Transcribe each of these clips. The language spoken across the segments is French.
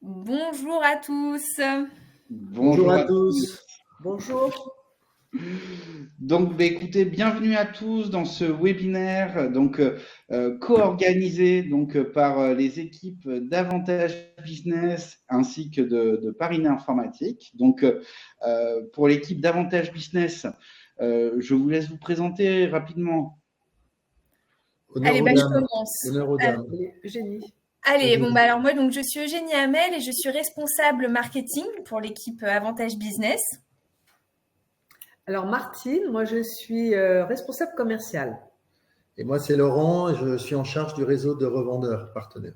Bonjour à tous. Bonjour Bonjour à à tous. tous. Bonjour. Donc, écoutez, bienvenue à tous dans ce webinaire co-organisé par les équipes d'Avantage Business ainsi que de Parinet Informatique. Pour l'équipe d'Avantage Business, je vous laisse vous présenter rapidement. Honneur Allez, aux je dames. commence. Honneur aux dames. Eugénie. Eugénie. Alors moi, je suis Eugénie Hamel et je suis responsable marketing pour l'équipe Avantage Business. Alors Martine, moi je suis responsable commercial. Et moi, c'est Laurent, je suis en charge du réseau de revendeurs partenaires.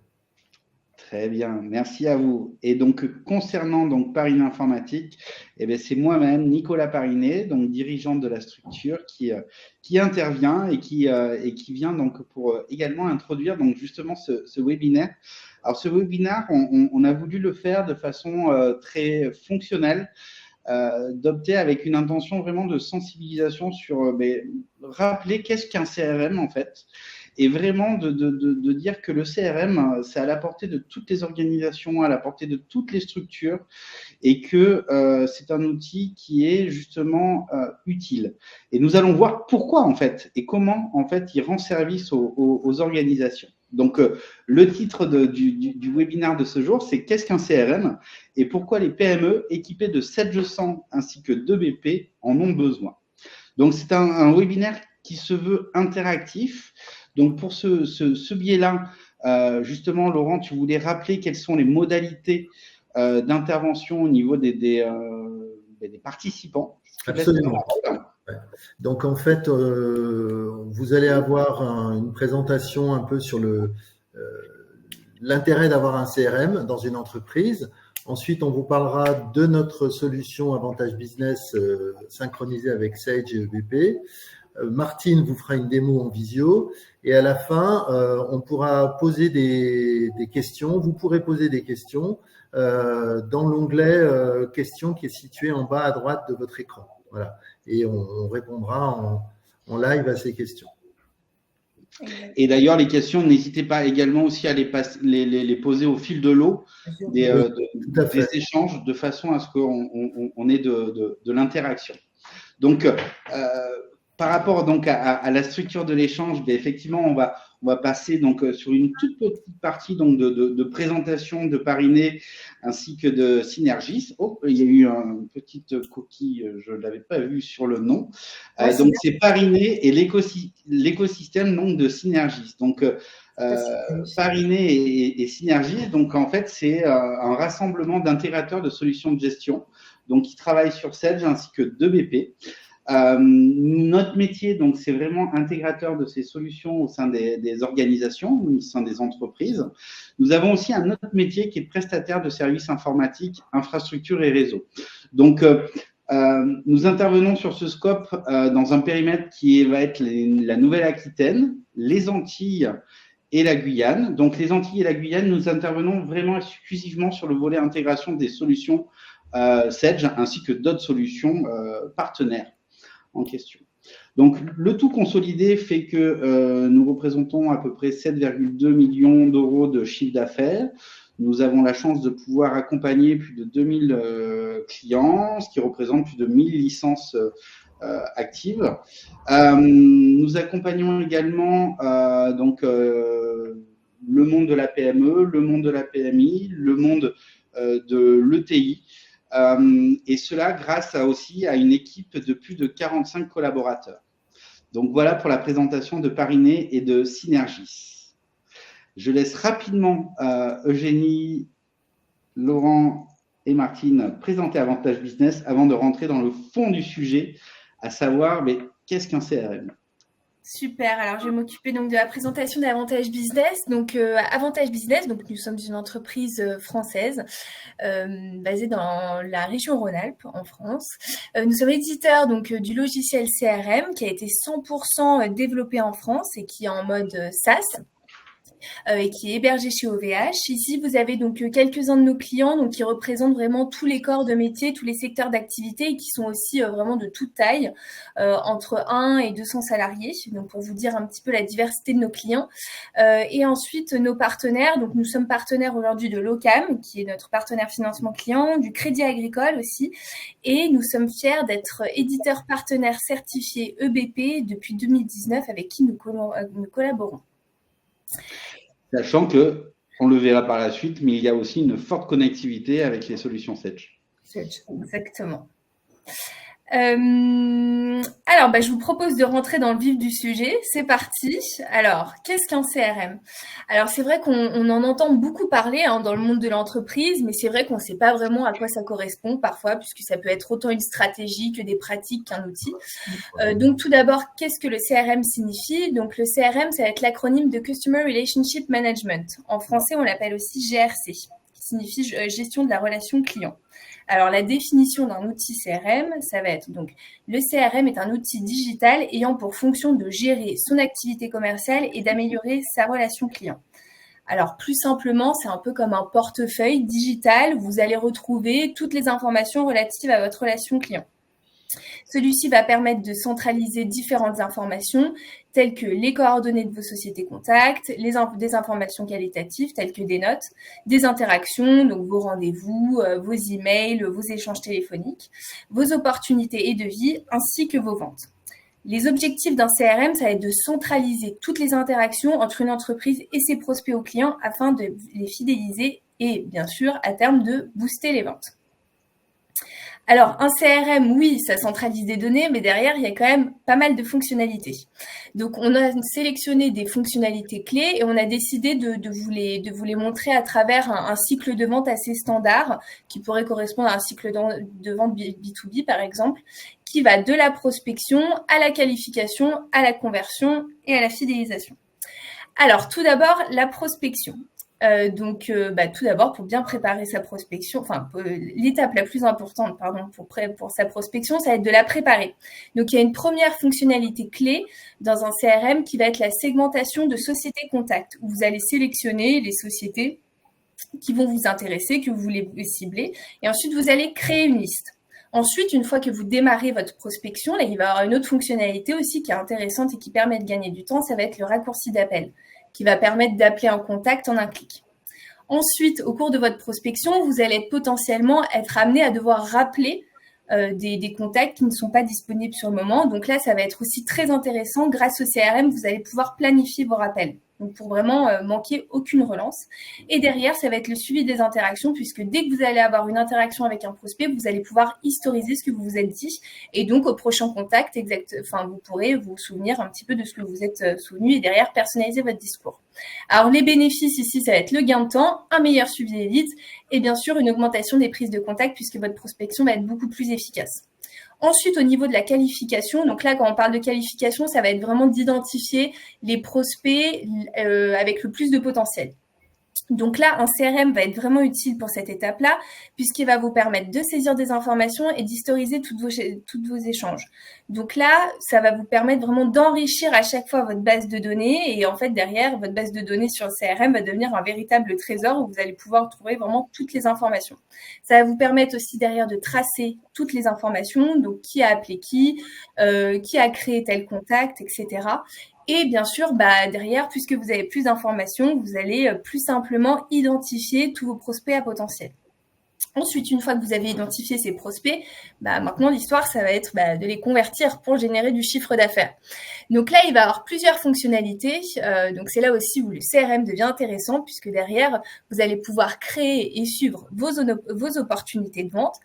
Très bien, merci à vous. Et donc, concernant Parinet Informatique, c'est moi-même, Nicolas Parinet, dirigeant de la structure, qui intervient et qui vient pour également introduire justement ce webinaire. Alors, ce webinaire, on a voulu le faire de façon très fonctionnelle, d'opter avec une intention vraiment de sensibilisation sur rappeler qu'est-ce qu'un CRM en fait, et vraiment de dire que le CRM, c'est à la portée de toutes les organisations, à la portée de toutes les structures, et que c'est un outil qui est justement utile. Et nous allons voir pourquoi en fait, et comment en fait il rend service aux organisations. Donc, le titre du webinaire de ce jour, c'est « Qu'est-ce qu'un CRM ?» et pourquoi les PME équipées de 7G100 ainsi que 2BP en ont besoin. Donc, c'est un webinaire qui se veut interactif. Donc, pour ce biais-là, justement, Laurent, tu voulais rappeler quelles sont les modalités d'intervention au niveau des participants. Absolument. Ouais. Donc, en fait, vous allez avoir une présentation un peu sur l'intérêt d'avoir un CRM dans une entreprise. Ensuite, on vous parlera de notre solution Avantage Business synchronisée avec Sage et EBP. Martine vous fera une démo en visio et à la fin, on pourra poser des questions. Vous pourrez poser des questions dans l'onglet questions qui est situé en bas à droite de votre écran. Voilà. Et on répondra en live à ces questions. Et d'ailleurs, les questions, n'hésitez pas également aussi à les poser au fil de l'eau des échanges, de façon à ce qu'on ait de l'interaction. Donc, par rapport à la structure de l'échange, effectivement, on va passer sur une toute petite partie de présentation de Parinet ainsi que de Synergis. Oh, il y a eu une petite coquille, je ne l'avais pas vue sur le nom. Donc, c'est Parinet et l'écosystème de Synergis. Donc, Parinet et Synergis, donc en fait, c'est un rassemblement d'intégrateurs de solutions de gestion, donc qui travaillent sur Sage ainsi que 2BP. Notre métier, c'est vraiment intégrateur de ces solutions au sein des organisations, au sein des entreprises. Nous avons aussi un autre métier qui est prestataire de services informatiques, infrastructures et réseaux. Donc, nous intervenons sur ce scope dans un périmètre qui va être la Nouvelle-Aquitaine, les Antilles et la Guyane. Donc, les Antilles et la Guyane, nous intervenons vraiment exclusivement sur le volet intégration des solutions Sage ainsi que d'autres solutions partenaires en question. Donc, le tout consolidé fait que nous représentons à peu près 7,2 millions d'euros de chiffre d'affaires. Nous avons la chance de pouvoir accompagner plus de 2000 clients, ce qui représente plus de 1000 licences actives. Nous accompagnons également le monde de la PME, le monde de la PMI, le monde de l'ETI. Et cela grâce aussi à une équipe de plus de 45 collaborateurs. Donc voilà pour la présentation de Parinet et de Synergis. Je laisse rapidement Eugénie, Laurent et Martine présenter Avantage Business avant de rentrer dans le fond du sujet, à savoir qu'est-ce qu'un CRM ? Super, alors je vais m'occuper de la présentation d'Avantage Business. Donc Avantage Business, nous sommes une entreprise française basée dans la région Rhône-Alpes en France. Nous sommes éditeurs du logiciel CRM qui a été 100% développé en France et qui est en mode SaaS. et qui est hébergé chez OVH. Ici, vous avez donc quelques-uns de nos clients donc, qui représentent vraiment tous les corps de métier, tous les secteurs d'activité et qui sont aussi vraiment de toute taille, entre 1 et 200 salariés, donc pour vous dire un petit peu la diversité de nos clients. Et ensuite, nos partenaires, donc nous sommes partenaires aujourd'hui de l'OCAM, qui est notre partenaire financement client, du Crédit Agricole aussi, et nous sommes fiers d'être éditeur partenaire certifié EBP depuis 2019 avec qui nous collaborons. Sachant que, on le verra par la suite, mais il y a aussi une forte connectivité avec les solutions Sage. Exactement. Alors, je vous propose de rentrer dans le vif du sujet. C'est parti. Alors, qu'est-ce qu'un CRM? Alors, c'est vrai qu'on en entend beaucoup parler dans le monde de l'entreprise, mais c'est vrai qu'on ne sait pas vraiment à quoi ça correspond parfois, puisque ça peut être autant une stratégie que des pratiques qu'un outil. Donc, tout d'abord, qu'est-ce que le CRM signifie? Donc, le CRM, ça va être l'acronyme de Customer Relationship Management. En français, on l'appelle aussi GRC, qui signifie gestion de la relation client. Alors, la définition d'un outil CRM, ça va être donc le CRM est un outil digital ayant pour fonction de gérer son activité commerciale et d'améliorer sa relation client. Alors, plus simplement, c'est un peu comme un portefeuille digital où vous allez retrouver toutes les informations relatives à votre relation client. Celui-ci va permettre de centraliser différentes informations telles que les coordonnées de vos sociétés contacts, des informations qualitatives telles que des notes, des interactions, donc vos rendez-vous, vos emails, vos échanges téléphoniques, vos opportunités et devis, ainsi que vos ventes. Les objectifs d'un CRM, ça va être de centraliser toutes les interactions entre une entreprise et ses prospects aux clients afin de les fidéliser et bien sûr, à terme, de booster les ventes. Alors, un CRM, oui, ça centralise des données, mais derrière, il y a quand même pas mal de fonctionnalités. Donc, on a sélectionné des fonctionnalités clés et on a décidé de vous les montrer à travers un cycle de vente assez standard qui pourrait correspondre à un cycle de vente B2B, par exemple, qui va de la prospection à la qualification, à la conversion et à la fidélisation. Alors, tout d'abord, la prospection. Tout d'abord, pour bien préparer sa prospection, l'étape la plus importante, pour sa prospection, ça va être de la préparer. Donc, il y a une première fonctionnalité clé dans un CRM qui va être la segmentation de sociétés contacts, où vous allez sélectionner les sociétés qui vont vous intéresser, que vous voulez cibler, et ensuite, vous allez créer une liste. Ensuite, une fois que vous démarrez votre prospection, là, il va y avoir une autre fonctionnalité aussi qui est intéressante et qui permet de gagner du temps, ça va être le raccourci d'appel, qui va permettre d'appeler un contact en un clic. Ensuite, au cours de votre prospection, vous allez potentiellement être amené à devoir rappeler des contacts qui ne sont pas disponibles sur le moment. Donc là, ça va être aussi très intéressant. Grâce au CRM, vous allez pouvoir planifier vos rappels. Donc pour vraiment manquer aucune relance. Et derrière, ça va être le suivi des interactions, puisque dès que vous allez avoir une interaction avec un prospect, vous allez pouvoir historiser ce que vous vous êtes dit. Et donc au prochain contact, vous pourrez vous souvenir un petit peu de ce que vous êtes souvenu et derrière personnaliser votre discours. Alors les bénéfices ici, ça va être le gain de temps, un meilleur suivi des leads et bien sûr une augmentation des prises de contact puisque votre prospection va être beaucoup plus efficace. Ensuite, au niveau de la qualification, donc là, quand on parle de qualification, ça va être vraiment d'identifier les prospects avec le plus de potentiel. Donc là, un CRM va être vraiment utile pour cette étape-là, puisqu'il va vous permettre de saisir des informations et d'historiser tous vos échanges. Donc là, ça va vous permettre vraiment d'enrichir à chaque fois votre base de données. Et en fait, derrière, votre base de données sur le CRM va devenir un véritable trésor où vous allez pouvoir trouver vraiment toutes les informations. Ça va vous permettre aussi derrière de tracer toutes les informations, donc qui a appelé qui a créé tel contact, etc. Et bien sûr, derrière, puisque vous avez plus d'informations, vous allez plus simplement identifier tous vos prospects à potentiel. Ensuite, une fois que vous avez identifié ces prospects, maintenant l'histoire, ça va être de les convertir pour générer du chiffre d'affaires. Donc là, il va y avoir plusieurs fonctionnalités. Donc c'est là aussi où le CRM devient intéressant, puisque derrière, vous allez pouvoir créer et suivre vos opportunités de vente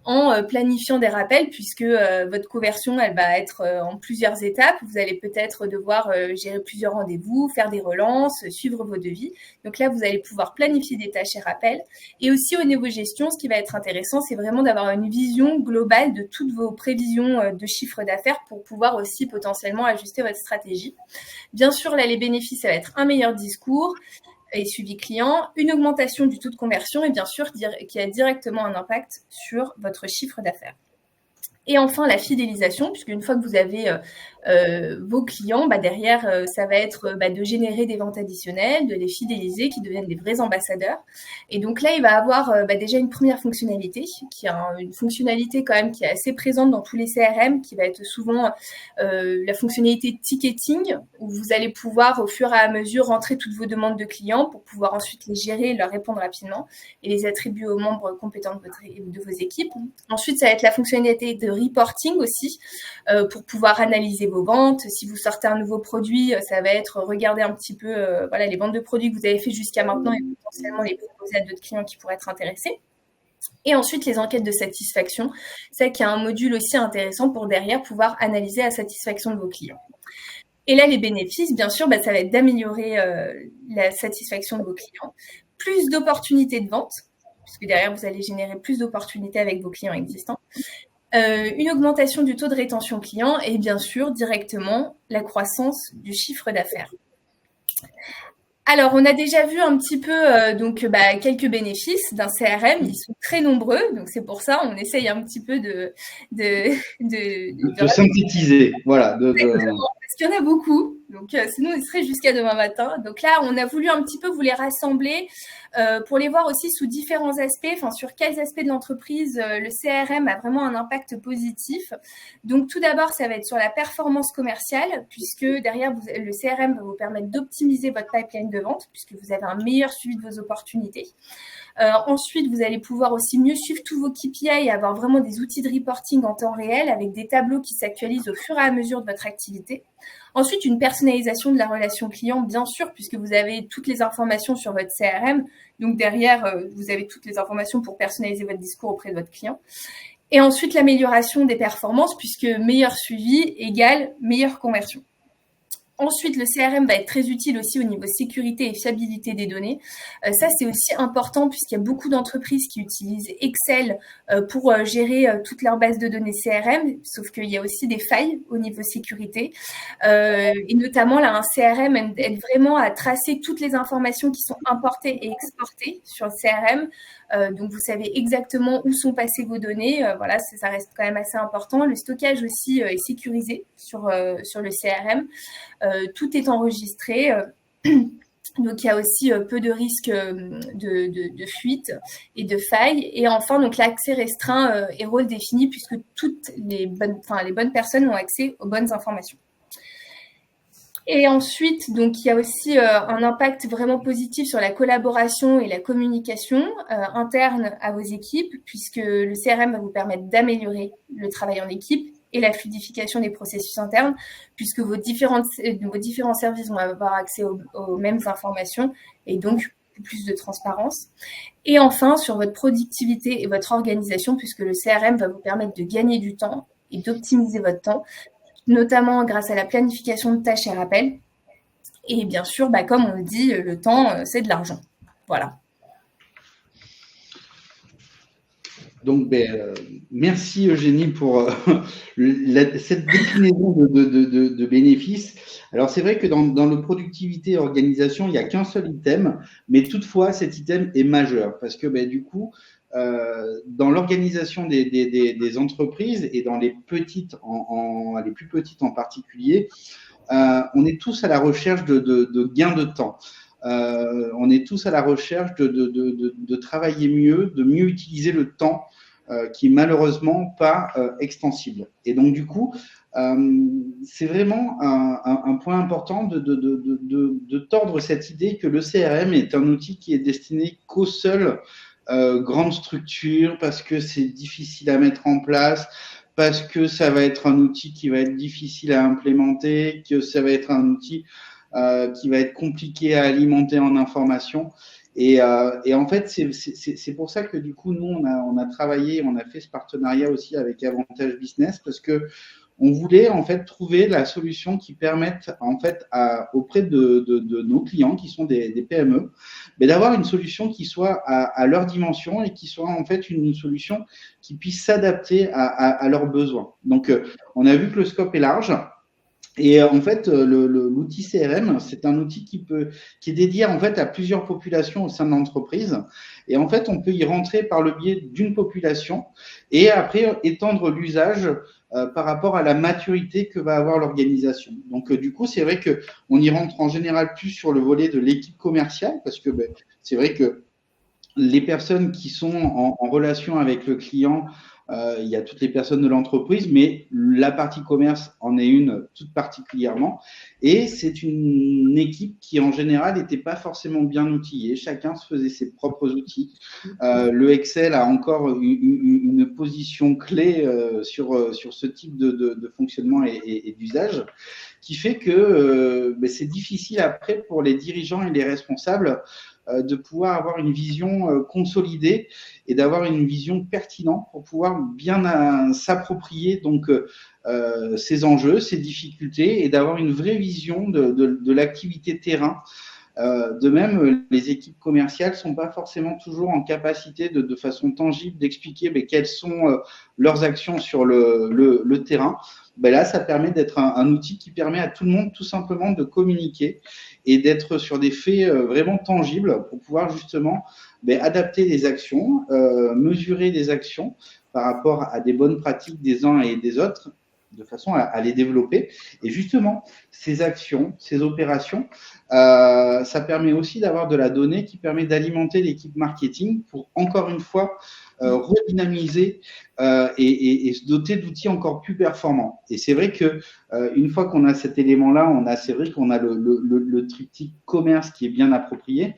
en planifiant des rappels, puisque votre conversion, elle va être en plusieurs étapes. Vous allez peut-être devoir gérer plusieurs rendez-vous, faire des relances, suivre vos devis. Donc là, vous allez pouvoir planifier des tâches et rappels. Et aussi au niveau gestion, ce qui va être intéressant, c'est vraiment d'avoir une vision globale de toutes vos prévisions de chiffre d'affaires pour pouvoir aussi potentiellement ajuster votre stratégie. Bien sûr, là, les bénéfices, ça va être un meilleur discours et suivi client, une augmentation du taux de conversion et bien sûr qui a directement un impact sur votre chiffre d'affaires. Et enfin, la fidélisation, puisqu'une fois que vous avez vos clients, derrière, ça va être de générer des ventes additionnelles, de les fidéliser, qui deviennent des vrais ambassadeurs. Et donc là, il va avoir déjà une première fonctionnalité, qui est une fonctionnalité quand même qui est assez présente dans tous les CRM, qui va être souvent la fonctionnalité ticketing, où vous allez pouvoir au fur et à mesure rentrer toutes vos demandes de clients pour pouvoir ensuite les gérer et leur répondre rapidement et les attribuer aux membres compétents de vos équipes. Ensuite, ça va être la fonctionnalité de reporting aussi, pour pouvoir analyser vos ventes. Si vous sortez un nouveau produit, ça va être regarder un petit peu les ventes de produits que vous avez fait jusqu'à maintenant et potentiellement les proposer à d'autres clients qui pourraient être intéressés. Et ensuite, les enquêtes de satisfaction, c'est qu'il y a un module aussi intéressant pour derrière pouvoir analyser la satisfaction de vos clients. Et là, les bénéfices, bien sûr, ça va être d'améliorer la satisfaction de vos clients, plus d'opportunités de vente, puisque derrière, vous allez générer plus d'opportunités avec vos clients existants, une augmentation du taux de rétention client et bien sûr, directement, la croissance du chiffre d'affaires. Alors, on a déjà vu un petit peu quelques bénéfices d'un CRM. Ils sont très nombreux, donc c'est pour ça on essaye un petit peu de synthétiser, voilà. Parce qu'il y en a beaucoup, donc sinon il serait jusqu'à demain matin. Donc là, on a voulu un petit peu vous les rassembler pour les voir aussi sous différents aspects, sur quels aspects de l'entreprise le CRM a vraiment un impact positif. Donc tout d'abord, ça va être sur la performance commerciale, puisque derrière, le CRM va vous permettre d'optimiser votre pipeline de vente, puisque vous avez un meilleur suivi de vos opportunités. Ensuite, vous allez pouvoir aussi mieux suivre tous vos KPI et avoir vraiment des outils de reporting en temps réel avec des tableaux qui s'actualisent au fur et à mesure de votre activité. Ensuite, une personnalisation de la relation client, bien sûr, puisque vous avez toutes les informations sur votre CRM. Donc derrière, vous avez toutes les informations pour personnaliser votre discours auprès de votre client. Et ensuite, l'amélioration des performances, puisque meilleur suivi égale meilleure conversion. Ensuite, le CRM va être très utile aussi au niveau sécurité et fiabilité des données. Ça, c'est aussi important puisqu'il y a beaucoup d'entreprises qui utilisent Excel pour gérer toute leur base de données CRM, sauf qu'il y a aussi des failles au niveau sécurité. Et notamment, là, un CRM aide vraiment à tracer toutes les informations qui sont importées et exportées sur le CRM. Donc, vous savez exactement où sont passées vos données. Voilà, ça reste quand même assez important. Le stockage aussi est sécurisé sur le CRM. Tout est enregistré. Donc, il y a aussi peu de risques de fuite et de failles. Et enfin, donc l'accès restreint et rôle défini puisque toutes les bonnes personnes ont accès aux bonnes informations. Et ensuite, donc, il y a aussi un impact vraiment positif sur la collaboration et la communication interne à vos équipes, puisque le CRM va vous permettre d'améliorer le travail en équipe et la fluidification des processus internes, puisque vos différents services vont avoir accès aux mêmes informations et donc plus de transparence. Et enfin, sur votre productivité et votre organisation, puisque le CRM va vous permettre de gagner du temps et d'optimiser votre temps, notamment grâce à la planification de tâches et rappels. Et bien sûr, comme on le dit, le temps, c'est de l'argent. Voilà. Donc, merci Eugénie pour cette déclinaison de bénéfices. Alors, c'est vrai que dans le productivité et organisation, il n'y a qu'un seul item, mais toutefois, cet item est majeur parce que du coup, dans l'organisation des entreprises et dans les petites, les plus petites en particulier, on est tous à la recherche de gains de temps. On est tous à la recherche de travailler mieux, de mieux utiliser le temps qui est malheureusement pas extensible. Et donc, du coup, c'est vraiment un point important de tordre cette idée que le CRM est un outil qui est destiné qu'aux seules grandes structures parce que c'est difficile à mettre en place, parce que ça va être un outil qui va être difficile à implémenter, que ça va être un outil qui va être compliqué à alimenter en information. Et en fait, c'est pour ça que du coup, nous, on a travaillé, on a fait ce partenariat aussi avec Avantage Business parce que on voulait en fait trouver la solution qui permette en fait auprès de nos clients qui sont des PME, mais d'avoir une solution qui soit à leur dimension et qui soit en fait une solution qui puisse s'adapter à leurs besoins. Donc, on a vu que le scope est large. Et en fait, l'outil CRM, c'est un outil qui est dédié en fait à plusieurs populations au sein de l'entreprise. Et en fait, on peut y rentrer par le biais d'une population et après étendre l'usage par rapport à la maturité que va avoir l'organisation. Donc, du coup, c'est vrai qu'on y rentre en général plus sur le volet de l'équipe commerciale parce que c'est vrai que les personnes qui sont en relation avec le client, il y a toutes les personnes de l'entreprise, mais la partie commerce en est une toute particulièrement. Et c'est une équipe qui, en général, n'était pas forcément bien outillée. Chacun se faisait ses propres outils. Le Excel a encore une position clé sur ce type de fonctionnement et d'usage, qui fait que c'est difficile après pour les dirigeants et les responsables de pouvoir avoir une vision consolidée et d'avoir une vision pertinente pour pouvoir bien s'approprier donc ces enjeux, ces difficultés et d'avoir une vraie vision de l'activité terrain. De même, les équipes commerciales ne sont pas forcément toujours en capacité de façon tangible d'expliquer quelles sont leurs actions sur le terrain. Là, ça permet d'être un outil qui permet à tout le monde tout simplement de communiquer et d'être sur des faits vraiment tangibles pour pouvoir justement adapter les actions, mesurer les actions par rapport à des bonnes pratiques des uns et des autres, de façon à les développer. Et justement, ces actions, ces opérations, ça permet aussi d'avoir de la donnée qui permet d'alimenter l'équipe marketing pour, encore une fois, redynamiser et se doter d'outils encore plus performants. Et c'est vrai que une fois qu'on a cet élément-là, c'est vrai qu'on a le triptyque commerce qui est bien approprié.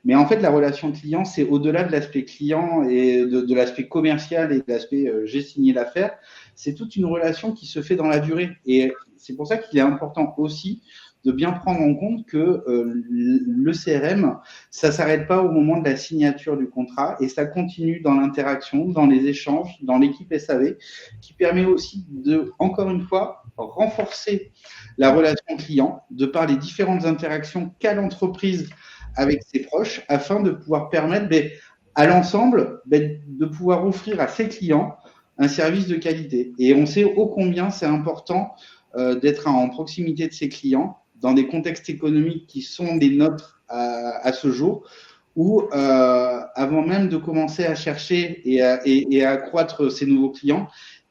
Mais en fait, la relation client, c'est au-delà de l'aspect client et de l'aspect commercial et de l'aspect j'ai signé l'affaire. C'est toute une relation qui se fait dans la durée. Et c'est pour ça qu'il est important aussi de bien prendre en compte que le CRM, ça ne s'arrête pas au moment de la signature du contrat et ça continue dans l'interaction, dans les échanges, dans l'équipe SAV, qui permet aussi de, encore une fois, renforcer la relation client de par les différentes interactions qu'a l'entreprise avec ses proches afin de pouvoir permettre à l'ensemble de pouvoir offrir à ses clients un service de qualité. Et on sait ô combien c'est important d'être en proximité de ses clients dans des contextes économiques qui sont les nôtres à ce jour, où avant même de commencer à chercher et à accroître ces nouveaux clients,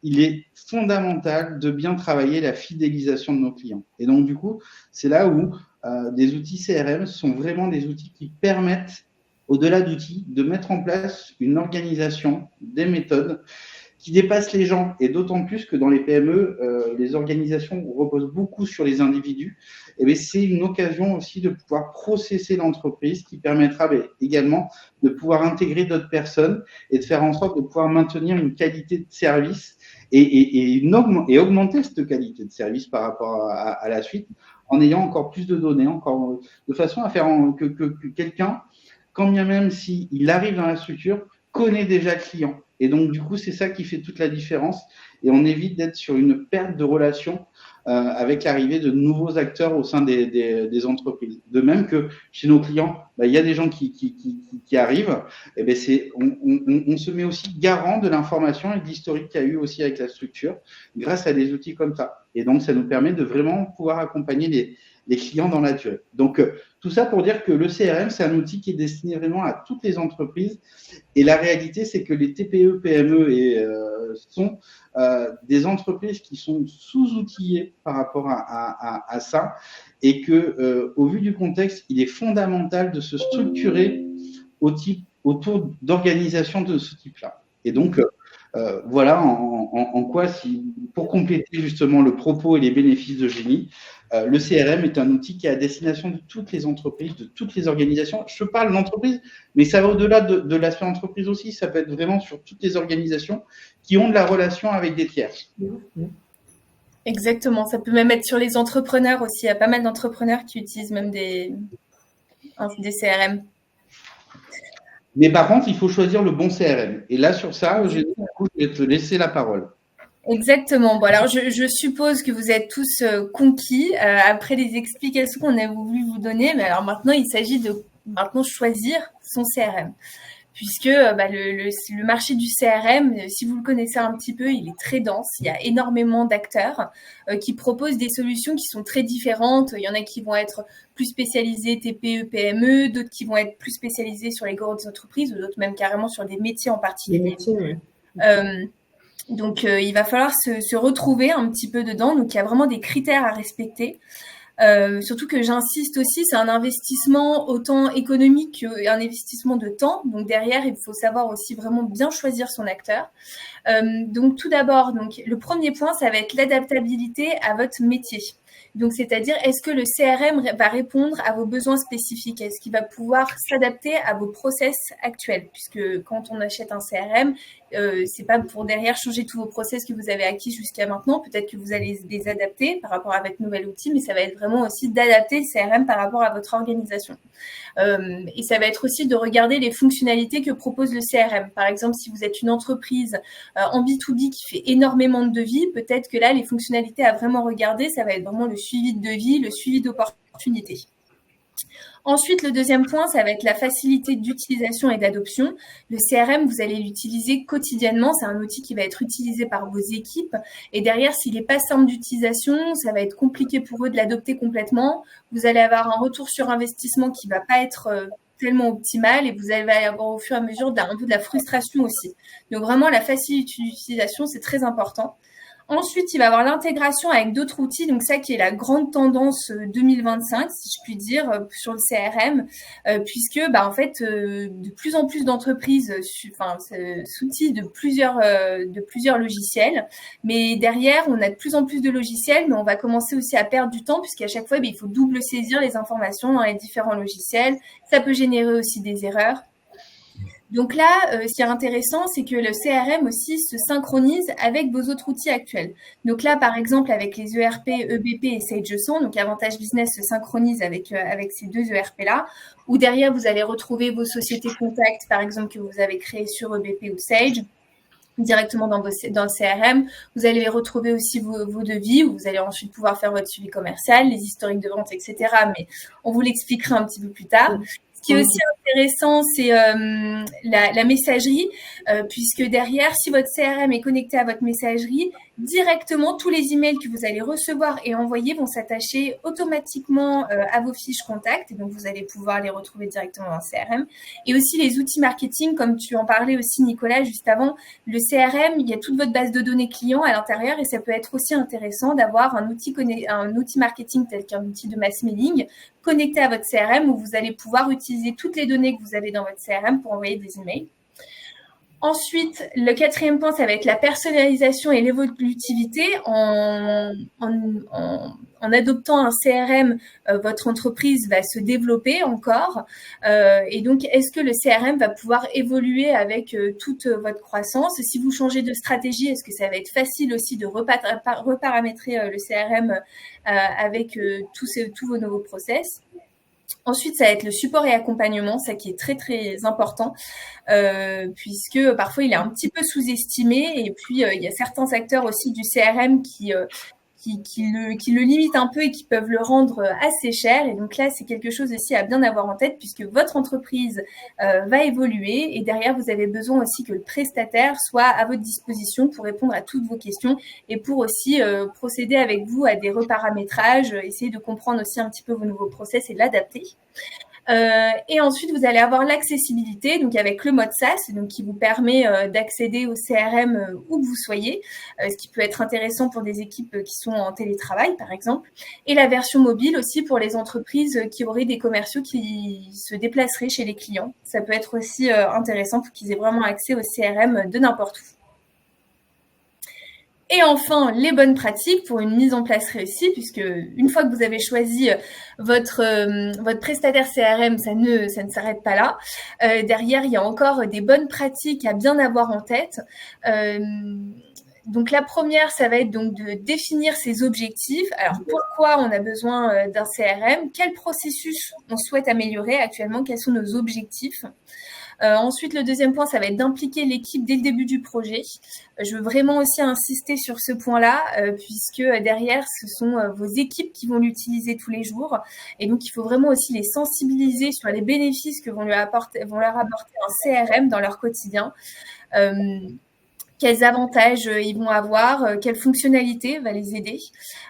il est fondamental de bien travailler la fidélisation de nos clients. Et donc, du coup, c'est là où des outils CRM sont vraiment des outils qui permettent, au-delà d'outils, de mettre en place une organisation, des méthodes qui dépassent les gens. Et d'autant plus que dans les PME, les organisations reposent beaucoup sur les individus. Et c'est une occasion aussi de pouvoir processer l'entreprise qui permettra également de pouvoir intégrer d'autres personnes et de faire en sorte de pouvoir maintenir une qualité de service et augmenter cette qualité de service par rapport à la suite en ayant encore plus de données, encore de façon à faire que quelqu'un, quand bien même s'il arrive dans la structure, connaît déjà le client. Et donc, du coup, c'est ça qui fait toute la différence. Et on évite d'être sur une perte de relation avec l'arrivée de nouveaux acteurs au sein des entreprises. De même que chez nos clients, il y a des gens qui arrivent. Et on se met aussi garant de l'information et de l'historique qu'il y a eu aussi avec la structure grâce à des outils comme ça. Et donc, ça nous permet de vraiment pouvoir accompagner les clients dans la durée. Donc, tout ça pour dire que le CRM, c'est un outil qui est destiné vraiment à toutes les entreprises. Et la réalité, c'est que les TPE, PME sont des entreprises qui sont sous-outillées par rapport à ça. Et que, au vu du contexte, il est fondamental de se structurer autour d'organisations de ce type-là. Et donc, voilà en quoi, pour compléter justement le propos et les bénéfices de Génie, le CRM est un outil qui est à destination de toutes les entreprises, de toutes les organisations. Je parle d'entreprise, mais ça va au-delà de l'aspect entreprise aussi. Ça peut être vraiment sur toutes les organisations qui ont de la relation avec des tiers. Exactement. Ça peut même être sur les entrepreneurs aussi. Il y a pas mal d'entrepreneurs qui utilisent même des CRM. Mais par contre, il faut choisir le bon CRM. Et là, sur ça, je vais te laisser la parole. Exactement. Bon, alors je suppose que vous êtes tous conquis après les explications qu'on a voulu vous donner. Mais alors maintenant, il s'agit de choisir son CRM. puisque le marché du CRM, si vous le connaissez un petit peu, il est très dense. Il y a énormément d'acteurs qui proposent des solutions qui sont très différentes. Il y en a qui vont être plus spécialisés TPE, PME, d'autres qui vont être plus spécialisés sur les grosses entreprises, ou d'autres même carrément sur des métiers en particulier. Les métiers, oui. Donc, il va falloir se retrouver un petit peu dedans. Donc, il y a vraiment des critères à respecter. Surtout que j'insiste aussi, c'est un investissement autant économique qu'un investissement de temps. Donc derrière, il faut savoir aussi vraiment bien choisir son acteur. Donc tout d'abord, le premier point, ça va être l'adaptabilité à votre métier. Donc, c'est-à-dire, est-ce que le CRM va répondre à vos besoins spécifiques? Est-ce qu'il va pouvoir s'adapter à vos process actuels? Puisque quand on achète un CRM, c'est pas pour derrière changer tous vos process que vous avez acquis jusqu'à maintenant. Peut-être que vous allez les adapter par rapport à votre nouvel outil, mais ça va être vraiment aussi d'adapter le CRM par rapport à votre organisation. Et ça va être aussi de regarder les fonctionnalités que propose le CRM. Par exemple, si vous êtes une entreprise en B2B qui fait énormément de devis, peut-être que là, les fonctionnalités à vraiment regarder, ça va être vraiment le suivi de devis, le suivi d'opportunités. Ensuite, le deuxième point, ça va être la facilité d'utilisation et d'adoption. Le CRM, vous allez l'utiliser quotidiennement. C'est un outil qui va être utilisé par vos équipes. Et derrière, s'il n'est pas simple d'utilisation, ça va être compliqué pour eux de l'adopter complètement. Vous allez avoir un retour sur investissement qui ne va pas être tellement optimal et vous allez avoir au fur et à mesure un peu de la frustration aussi. Donc vraiment, la facilité d'utilisation, c'est très important. Ensuite, il va y avoir l'intégration avec d'autres outils, donc ça qui est la grande tendance 2025, si je puis dire, sur le CRM, puisque en fait, de plus en plus d'entreprises s'outillent de plusieurs logiciels, mais derrière, on a de plus en plus de logiciels, mais on va commencer aussi à perdre du temps, puisqu'à chaque fois, il faut double saisir les informations dans les différents logiciels. Ça peut générer aussi des erreurs. Donc là, ce qui est intéressant, c'est que le CRM aussi se synchronise avec vos autres outils actuels. Donc là, par exemple, avec les ERP, EBP et Sage 100, donc Avantage Business se synchronise avec ces deux ERP-là, où derrière, vous allez retrouver vos sociétés contacts, par exemple, que vous avez créées sur EBP ou Sage, directement dans le CRM. Vous allez retrouver aussi vos devis, où vous allez ensuite pouvoir faire votre suivi commercial, les historiques de vente, etc. Mais on vous l'expliquera un petit peu plus tard. Ce qui est aussi intéressant, c'est la messagerie, puisque derrière, si votre CRM est connecté à votre messagerie, directement, tous les emails que vous allez recevoir et envoyer vont s'attacher automatiquement à vos fiches contacts. Et donc, vous allez pouvoir les retrouver directement dans le CRM. Et aussi les outils marketing, comme tu en parlais aussi, Nicolas, juste avant. Le CRM, il y a toute votre base de données clients à l'intérieur et ça peut être aussi intéressant d'avoir un outil marketing tel qu'un outil de mass mailing connecté à votre CRM où vous allez pouvoir utiliser toutes les données que vous avez dans votre CRM pour envoyer des emails. Ensuite, le quatrième point, ça va être la personnalisation et l'évolutivité. En adoptant un CRM, votre entreprise va se développer encore. Et donc, est-ce que le CRM va pouvoir évoluer avec toute votre croissance? Si vous changez de stratégie, est-ce que ça va être facile aussi de reparamétrer le CRM avec tous vos nouveaux process? Ensuite, ça va être le support et accompagnement, ça qui est très, très important, puisque parfois, il est un petit peu sous-estimé. Et puis, il y a certains acteurs aussi du CRM qui le limitent un peu et qui peuvent le rendre assez cher. Et donc là, c'est quelque chose aussi à bien avoir en tête puisque votre entreprise va évoluer et derrière, vous avez besoin aussi que le prestataire soit à votre disposition pour répondre à toutes vos questions et pour aussi procéder avec vous à des reparamétrages, essayer de comprendre aussi un petit peu vos nouveaux process et de l'adapter. Et ensuite, vous allez avoir l'accessibilité, donc avec le mode SaaS, donc qui vous permet d'accéder au CRM où que vous soyez, ce qui peut être intéressant pour des équipes qui sont en télétravail, par exemple. Et la version mobile aussi pour les entreprises qui auraient des commerciaux qui se déplaceraient chez les clients. Ça peut être aussi intéressant pour qu'ils aient vraiment accès au CRM de n'importe où. Et enfin, les bonnes pratiques pour une mise en place réussie, puisque une fois que vous avez choisi votre prestataire CRM, ça ne s'arrête pas là. Derrière, il y a encore des bonnes pratiques à bien avoir en tête. Donc la première, ça va être donc de définir ses objectifs. Alors pourquoi on a besoin d'un CRM? Quel processus on souhaite améliorer actuellement? Quels sont nos objectifs? Ensuite, le deuxième point, ça va être d'impliquer l'équipe dès le début du projet. Je veux vraiment aussi insister sur ce point-là, puisque derrière, ce sont vos équipes qui vont l'utiliser tous les jours. Et donc, il faut vraiment aussi les sensibiliser sur les bénéfices que vont leur apporter un CRM dans leur quotidien. Quels avantages ils vont avoir, quelles fonctionnalités va les aider.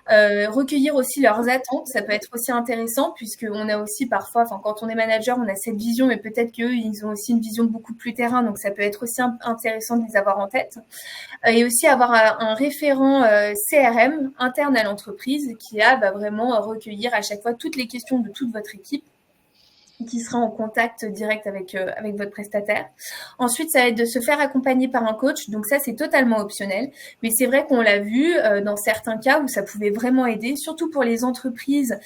Recueillir aussi leurs attentes, ça peut être aussi intéressant puisqu'on a aussi parfois, quand on est manager, on a cette vision, mais peut-être qu'eux, ils ont aussi une vision beaucoup plus terrain, donc ça peut être aussi intéressant de les avoir en tête. Et aussi avoir un référent CRM interne à l'entreprise qui va vraiment recueillir à chaque fois toutes les questions de toute votre équipe, qui sera en contact direct avec votre prestataire. Ensuite, ça va être de se faire accompagner par un coach. Donc ça, c'est totalement optionnel. Mais c'est vrai qu'on l'a vu dans certains cas où ça pouvait vraiment aider, surtout pour les entreprises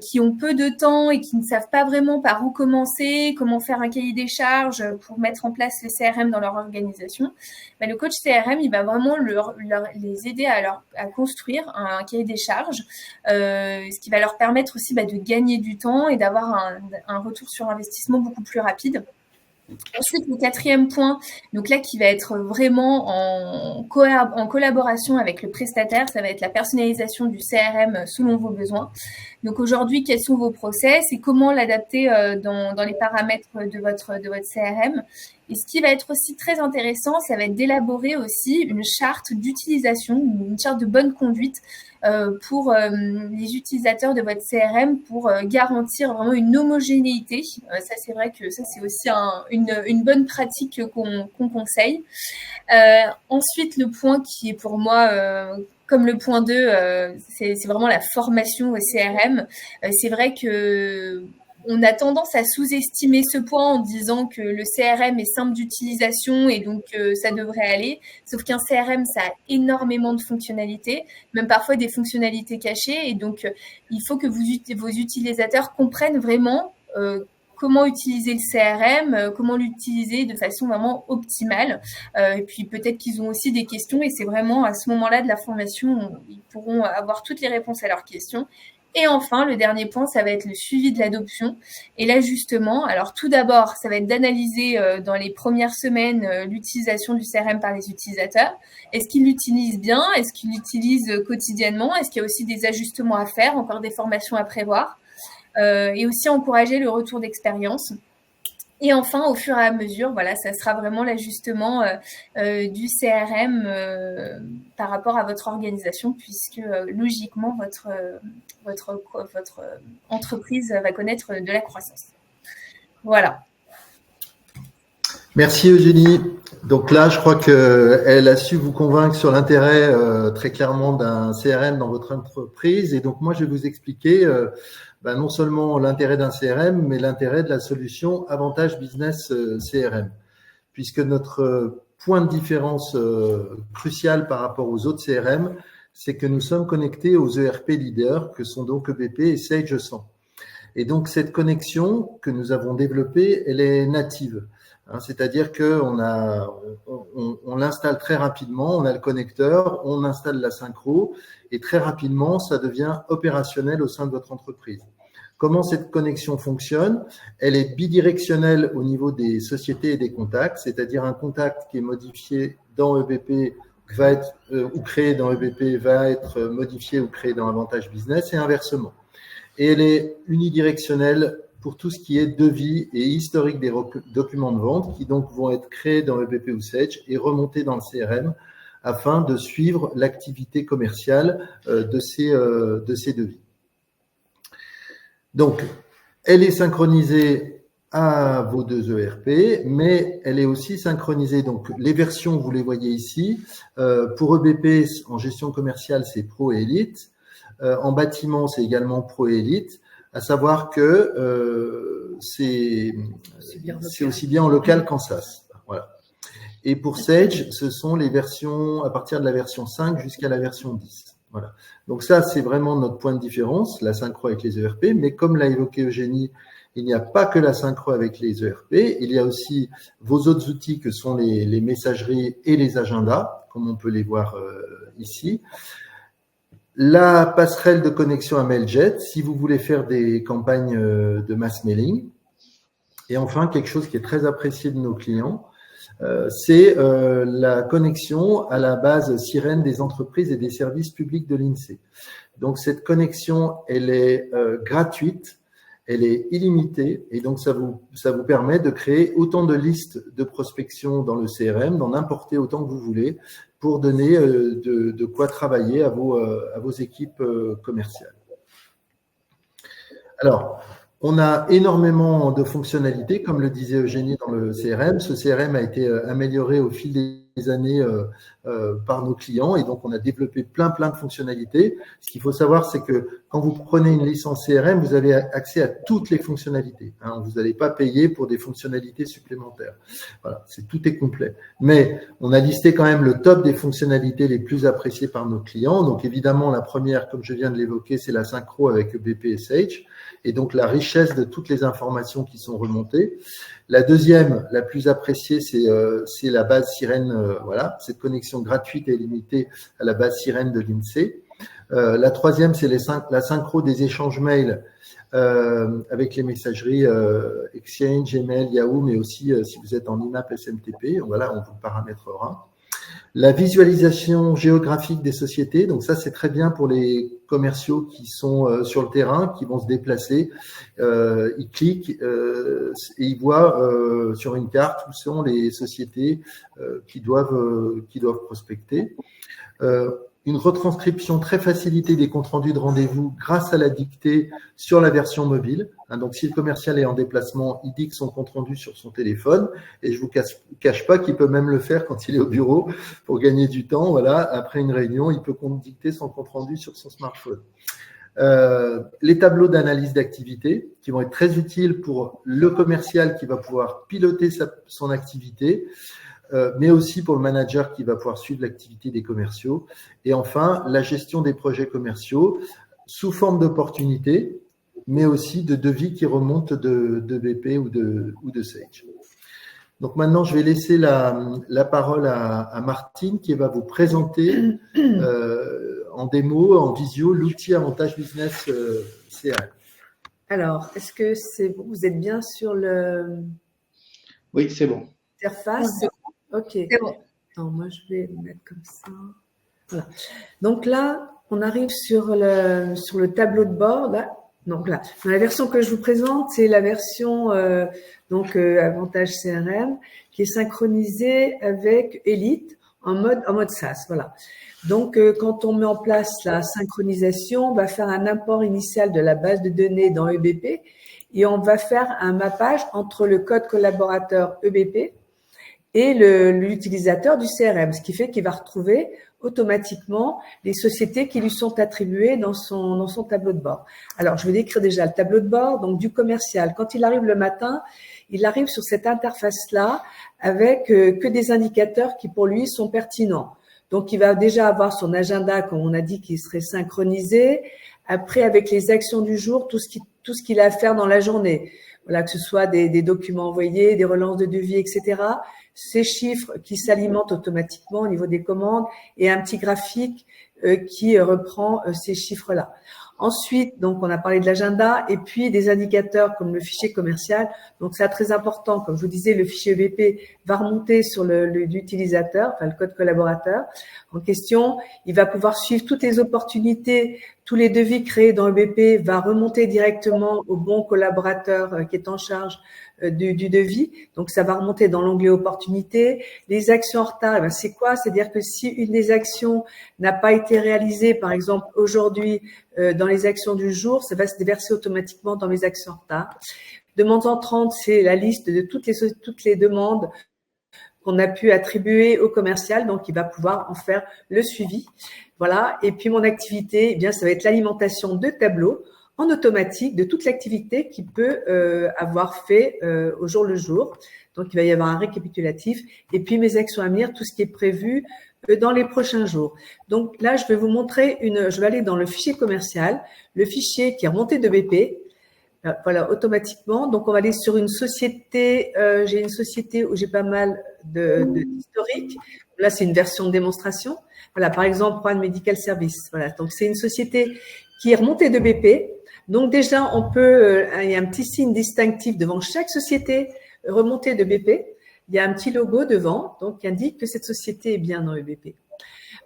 qui ont peu de temps et qui ne savent pas vraiment par où commencer, comment faire un cahier des charges pour mettre en place le CRM dans leur organisation. Le coach CRM, il va vraiment les aider à construire un cahier des charges, ce qui va leur permettre aussi de gagner du temps et d'avoir un retour sur investissement beaucoup plus rapide. Ensuite, le quatrième point, donc là qui va être vraiment en collaboration avec le prestataire, ça va être la personnalisation du CRM selon vos besoins. Donc aujourd'hui, quels sont vos process et comment l'adapter dans les paramètres de votre CRM. Et ce qui va être aussi très intéressant, ça va être d'élaborer aussi une charte d'utilisation, une charte de bonne conduite pour les utilisateurs de votre CRM pour garantir vraiment une homogénéité. Ça, c'est vrai que ça, c'est aussi une bonne pratique qu'on conseille. Ensuite, le point qui est pour moi comme le point 2, c'est vraiment la formation au CRM. C'est vrai que on a tendance à sous-estimer ce point en disant que le CRM est simple d'utilisation et donc ça devrait aller. Sauf qu'un CRM, ça a énormément de fonctionnalités, même parfois des fonctionnalités cachées. Et donc, il faut que vos utilisateurs comprennent vraiment comment utiliser le CRM, comment l'utiliser de façon vraiment optimale. Et puis peut-être qu'ils ont aussi des questions et c'est vraiment à ce moment-là de la formation où ils pourront avoir toutes les réponses à leurs questions. Et enfin, le dernier point, ça va être le suivi de l'adoption et l'ajustement. Alors tout d'abord, ça va être d'analyser dans les premières semaines l'utilisation du CRM par les utilisateurs. Est-ce qu'ils l'utilisent bien? Est-ce qu'ils l'utilisent quotidiennement? Est-ce qu'il y a aussi des ajustements à faire, encore des formations à prévoir? Et aussi encourager le retour d'expérience. Et enfin, au fur et à mesure, voilà, ça sera vraiment l'ajustement du CRM par rapport à votre organisation, puisque logiquement, votre entreprise va connaître de la croissance. Voilà. Merci Eugénie. Donc là, je crois qu'elle a su vous convaincre sur l'intérêt très clairement d'un CRM dans votre entreprise. Et donc moi, je vais vous expliquer non seulement l'intérêt d'un CRM, mais l'intérêt de la solution Avantage Business CRM. Puisque notre point de différence crucial par rapport aux autres CRM, c'est que nous sommes connectés aux ERP leaders que sont donc EBP et Sage 100. Et donc cette connexion que nous avons développée, elle est native. C'est-à-dire qu'on l'installe très rapidement, on a le connecteur, on installe la synchro et très rapidement, ça devient opérationnel au sein de votre entreprise. Comment cette connexion fonctionne? Elle est bidirectionnelle au niveau des sociétés et des contacts, c'est-à-dire un contact qui est modifié dans EBP va être ou créé dans EBP va être modifié ou créé dans Avantage Business et inversement. Et elle est unidirectionnelle pour tout ce qui est devis et historique des documents de vente qui donc vont être créés dans EBP ou Sage et remontés dans le CRM afin de suivre l'activité commerciale de ces devis. Donc, elle est synchronisée à vos deux ERP, mais elle est aussi synchronisée. Donc, les versions, vous les voyez ici. Pour EBP, en gestion commerciale, c'est Pro et Elite. En bâtiment, c'est également Pro et Elite. À savoir que c'est aussi bien en local qu'en SaaS. Voilà. Et pour Sage, ce sont les versions à partir de la version 5 jusqu'à la version 10. Voilà. Donc ça, c'est vraiment notre point de différence, la synchro avec les ERP. Mais comme l'a évoqué Eugénie, il n'y a pas que la synchro avec les ERP. Il y a aussi vos autres outils que sont les messageries et les agendas, comme on peut les voir ici. La passerelle de connexion à Mailjet, si vous voulez faire des campagnes de mass mailing. Et enfin, quelque chose qui est très apprécié de nos clients, c'est la connexion à la base sirène des entreprises et des services publics de l'INSEE. Donc, cette connexion, elle est gratuite, elle est illimitée et donc ça vous permet de créer autant de listes de prospection dans le CRM, d'en importer autant que vous voulez pour donner de quoi travailler à vos équipes commerciales. Alors, on a énormément de fonctionnalités, comme le disait Eugénie dans le CRM. Ce CRM a été amélioré au fil des années par nos clients et donc on a développé plein de fonctionnalités. Ce qu'il faut savoir, c'est que quand vous prenez une licence CRM, vous avez accès à toutes les fonctionnalités. Vous n'allez pas payer pour des fonctionnalités supplémentaires. Voilà, tout est complet. Mais on a listé quand même le top des fonctionnalités les plus appréciées par nos clients. Donc évidemment, la première, comme je viens de l'évoquer, c'est la synchro avec EBP et Sage. Et donc la richesse de toutes les informations qui sont remontées. La deuxième, la plus appréciée, c'est la base sirène, voilà, cette connexion gratuite et limitée à la base sirène de l'INSEE. La troisième, c'est la synchro des échanges mails avec les messageries Exchange, Gmail, Yahoo, mais aussi si vous êtes en IMAP SMTP, voilà, on vous paramétrera. La visualisation géographique des sociétés, donc ça c'est très bien pour les commerciaux qui sont sur le terrain, qui vont se déplacer, ils cliquent et ils voient sur une carte où sont les sociétés qui doivent prospecter. Une retranscription très facilitée des comptes rendus de rendez-vous grâce à la dictée sur la version mobile. Donc, si le commercial est en déplacement, il dicte son compte rendu sur son téléphone et je vous cache pas qu'il peut même le faire quand il est au bureau pour gagner du temps. Voilà, après une réunion, il peut dicter son compte rendu sur son smartphone. Les tableaux d'analyse d'activité qui vont être très utiles pour le commercial qui va pouvoir piloter son activité, mais aussi pour le manager qui va pouvoir suivre l'activité des commerciaux. Et enfin, la gestion des projets commerciaux sous forme d'opportunités, mais aussi de devis qui remontent de BP ou de Sage. Donc maintenant, je vais laisser la parole à Martine qui va vous présenter en démo, en visio, l'outil Avantage Business CRM. Alors, est-ce que vous êtes bien sur le… Oui, c'est bon. Interface. Ok. C'est bon. Attends, moi, je vais le mettre comme ça. Voilà. Donc là, on arrive sur le tableau de bord. Là. Donc là, dans la version que je vous présente, c'est la version Avantage CRM qui est synchronisée avec Elite en mode SaaS. Voilà. Donc, quand on met en place la synchronisation, on va faire un import initial de la base de données dans EBP et on va faire un mappage entre le code collaborateur EBP et l'utilisateur du CRM, ce qui fait qu'il va retrouver automatiquement les sociétés qui lui sont attribuées dans son tableau de bord. Alors, je vais décrire déjà le tableau de bord, donc du commercial. Quand il arrive le matin, il arrive sur cette interface-là avec que des indicateurs qui pour lui sont pertinents. Donc, il va déjà avoir son agenda, comme on a dit, qui serait synchronisé. Après, avec les actions du jour, tout ce qu'il a à faire dans la journée. Voilà, que ce soit des documents envoyés, des relances de devis, etc. Ces chiffres qui s'alimentent automatiquement au niveau des commandes et un petit graphique qui reprend ces chiffres-là. Ensuite, donc, on a parlé de l'agenda et puis des indicateurs comme le fichier commercial. Donc, c'est très important. Comme je vous disais, le fichier EBP va remonter sur l'utilisateur, enfin, le code collaborateur en question. Il va pouvoir suivre toutes les opportunités, tous les devis créés dans EBP va remonter directement au bon collaborateur qui est en charge du devis. Donc, ça va remonter dans l'onglet opportunités. Les actions en retard, c'est quoi? C'est-à-dire que si une des actions n'a pas été réalisée, par exemple, aujourd'hui, dans les actions du jour, ça va se déverser automatiquement dans mes actions en retard. Demande entrantes, c'est la liste de toutes les demandes qu'on a pu attribuer au commercial, donc il va pouvoir en faire le suivi. Voilà. Et puis mon activité, eh bien, ça va être l'alimentation de tableaux en automatique de toute l'activité qu'il peut avoir fait au jour le jour. Donc, il va y avoir un récapitulatif. Et puis, mes actions à venir, tout ce qui est prévu dans les prochains jours. Donc, là, je vais vous montrer je vais aller dans le fichier commercial, le fichier qui est remonté de BP. Voilà, automatiquement. Donc, on va aller sur une société. J'ai une société où j'ai pas mal d'historique. Là, c'est une version de démonstration. Voilà, par exemple, One Medical Service. Voilà, donc c'est une société qui est remontée de BP. Donc déjà, il y a un petit signe distinctif devant chaque société remontée de BP. Il y a un petit logo devant, donc qui indique que cette société est bien dans EBP.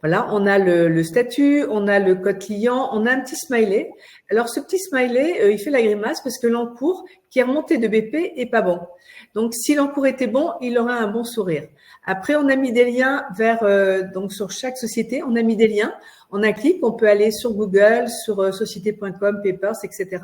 Voilà, on a le statut, on a le code client, on a un petit smiley. Alors ce petit smiley, il fait la grimace parce que l'encours qui est remonté de BP est pas bon. Donc si l'encours était bon, il aurait un bon sourire. Après, on a mis des liens vers donc sur chaque société, on a mis des liens. En un clic, on peut aller sur Google, sur société.com, Papers, etc.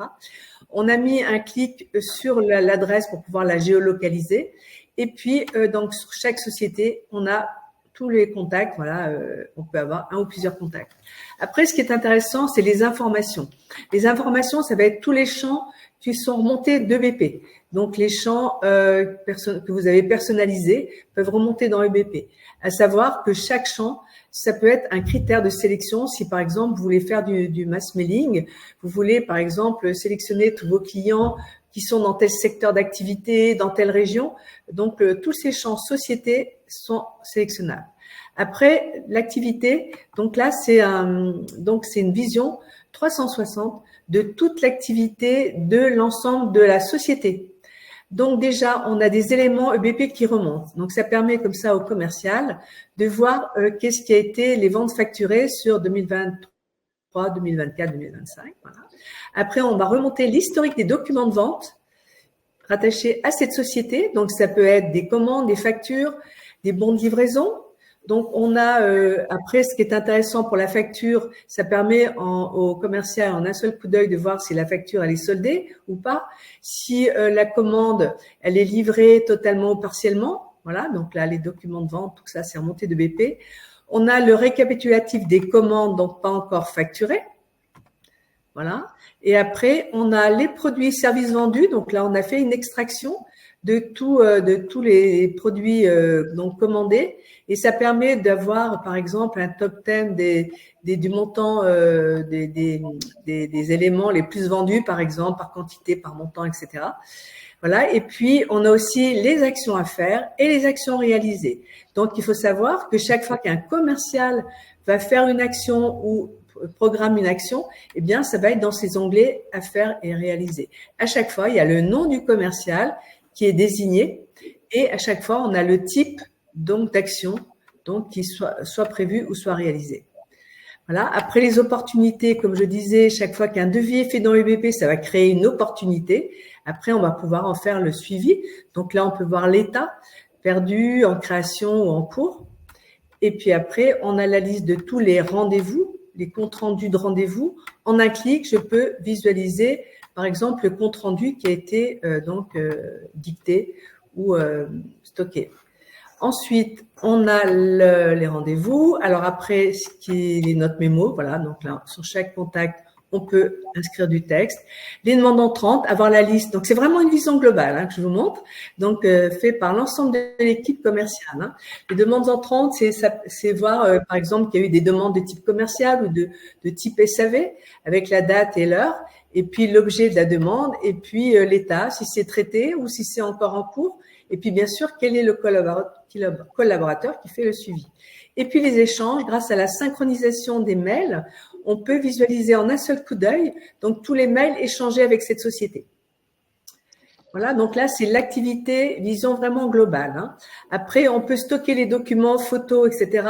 On a mis un clic sur l'adresse pour pouvoir la géolocaliser. Et puis, donc sur chaque société, on a tous les contacts. Voilà, on peut avoir un ou plusieurs contacts. Après, ce qui est intéressant, c'est les informations. Les informations, ça va être tous les champs qui sont remontés de BP. Donc, les champs que vous avez personnalisés peuvent remonter dans EBP. À savoir que chaque champ, ça peut être un critère de sélection. Si, par exemple, vous voulez faire du mass mailing, vous voulez, par exemple, sélectionner tous vos clients qui sont dans tel secteur d'activité, dans telle région. Donc, tous ces champs sociétés sont sélectionnables. Après, l'activité, donc là, c'est une vision 360 de toute l'activité de l'ensemble de la société. Donc déjà, on a des éléments EBP qui remontent. Donc ça permet comme ça au commercial de voir qu'est-ce qui a été les ventes facturées sur 2023, 2024, 2025. Voilà. Après, on va remonter l'historique des documents de vente rattachés à cette société. Donc ça peut être des commandes, des factures, des bons de livraison. Donc, on a après, ce qui est intéressant pour la facture, ça permet au commercial en un seul coup d'œil de voir si la facture elle est soldée ou pas, si la commande elle est livrée totalement ou partiellement. Voilà, donc là les documents de vente, tout ça c'est remonté de BP. On a le récapitulatif des commandes donc pas encore facturées. Voilà. Et après, on a les produits et services vendus. Donc là, on a fait une extraction de tous les produits donc commandés, et ça permet d'avoir par exemple un top 10 du montant des éléments les plus vendus, par exemple par quantité, par montant, etc. Voilà. Et puis on a aussi les actions à faire et les actions réalisées. Donc il faut savoir que chaque fois qu'un commercial va faire une action ou programme une action, eh bien ça va être dans ces onglets à faire et réaliser. À chaque fois, il y a le nom du commercial qui est désigné, et à chaque fois, on a le type donc d'action donc qui soit prévu ou soit réalisé. Voilà. Après les opportunités, comme je disais, chaque fois qu'un devis est fait dans EBP, ça va créer une opportunité. Après, on va pouvoir en faire le suivi. Donc là, on peut voir l'état perdu, en création ou en cours. Et puis après, on a la liste de tous les rendez-vous, les comptes rendus de rendez-vous. En un clic, je peux visualiser par exemple, le compte-rendu qui a été dicté ou stocké. Ensuite, on a les rendez-vous. Alors après, ce qui est les notes mémo, voilà. Donc là, sur chaque contact, on peut inscrire du texte. Les demandes entrantes, avoir la liste. Donc c'est vraiment une vision globale que je vous montre. Donc fait par l'ensemble de l'équipe commerciale. Les demandes entrantes, c'est voir par exemple qu'il y a eu des demandes de type commercial ou de type SAV avec la date et l'heure. Et puis l'objet de la demande, et puis l'état, si c'est traité ou si c'est encore en cours, et puis bien sûr, quel est le collaborateur qui fait le suivi. Et puis les échanges, grâce à la synchronisation des mails, on peut visualiser en un seul coup d'œil donc tous les mails échangés avec cette société. Voilà, donc là, c'est l'activité vision vraiment globale. Après, on peut stocker les documents, photos, etc.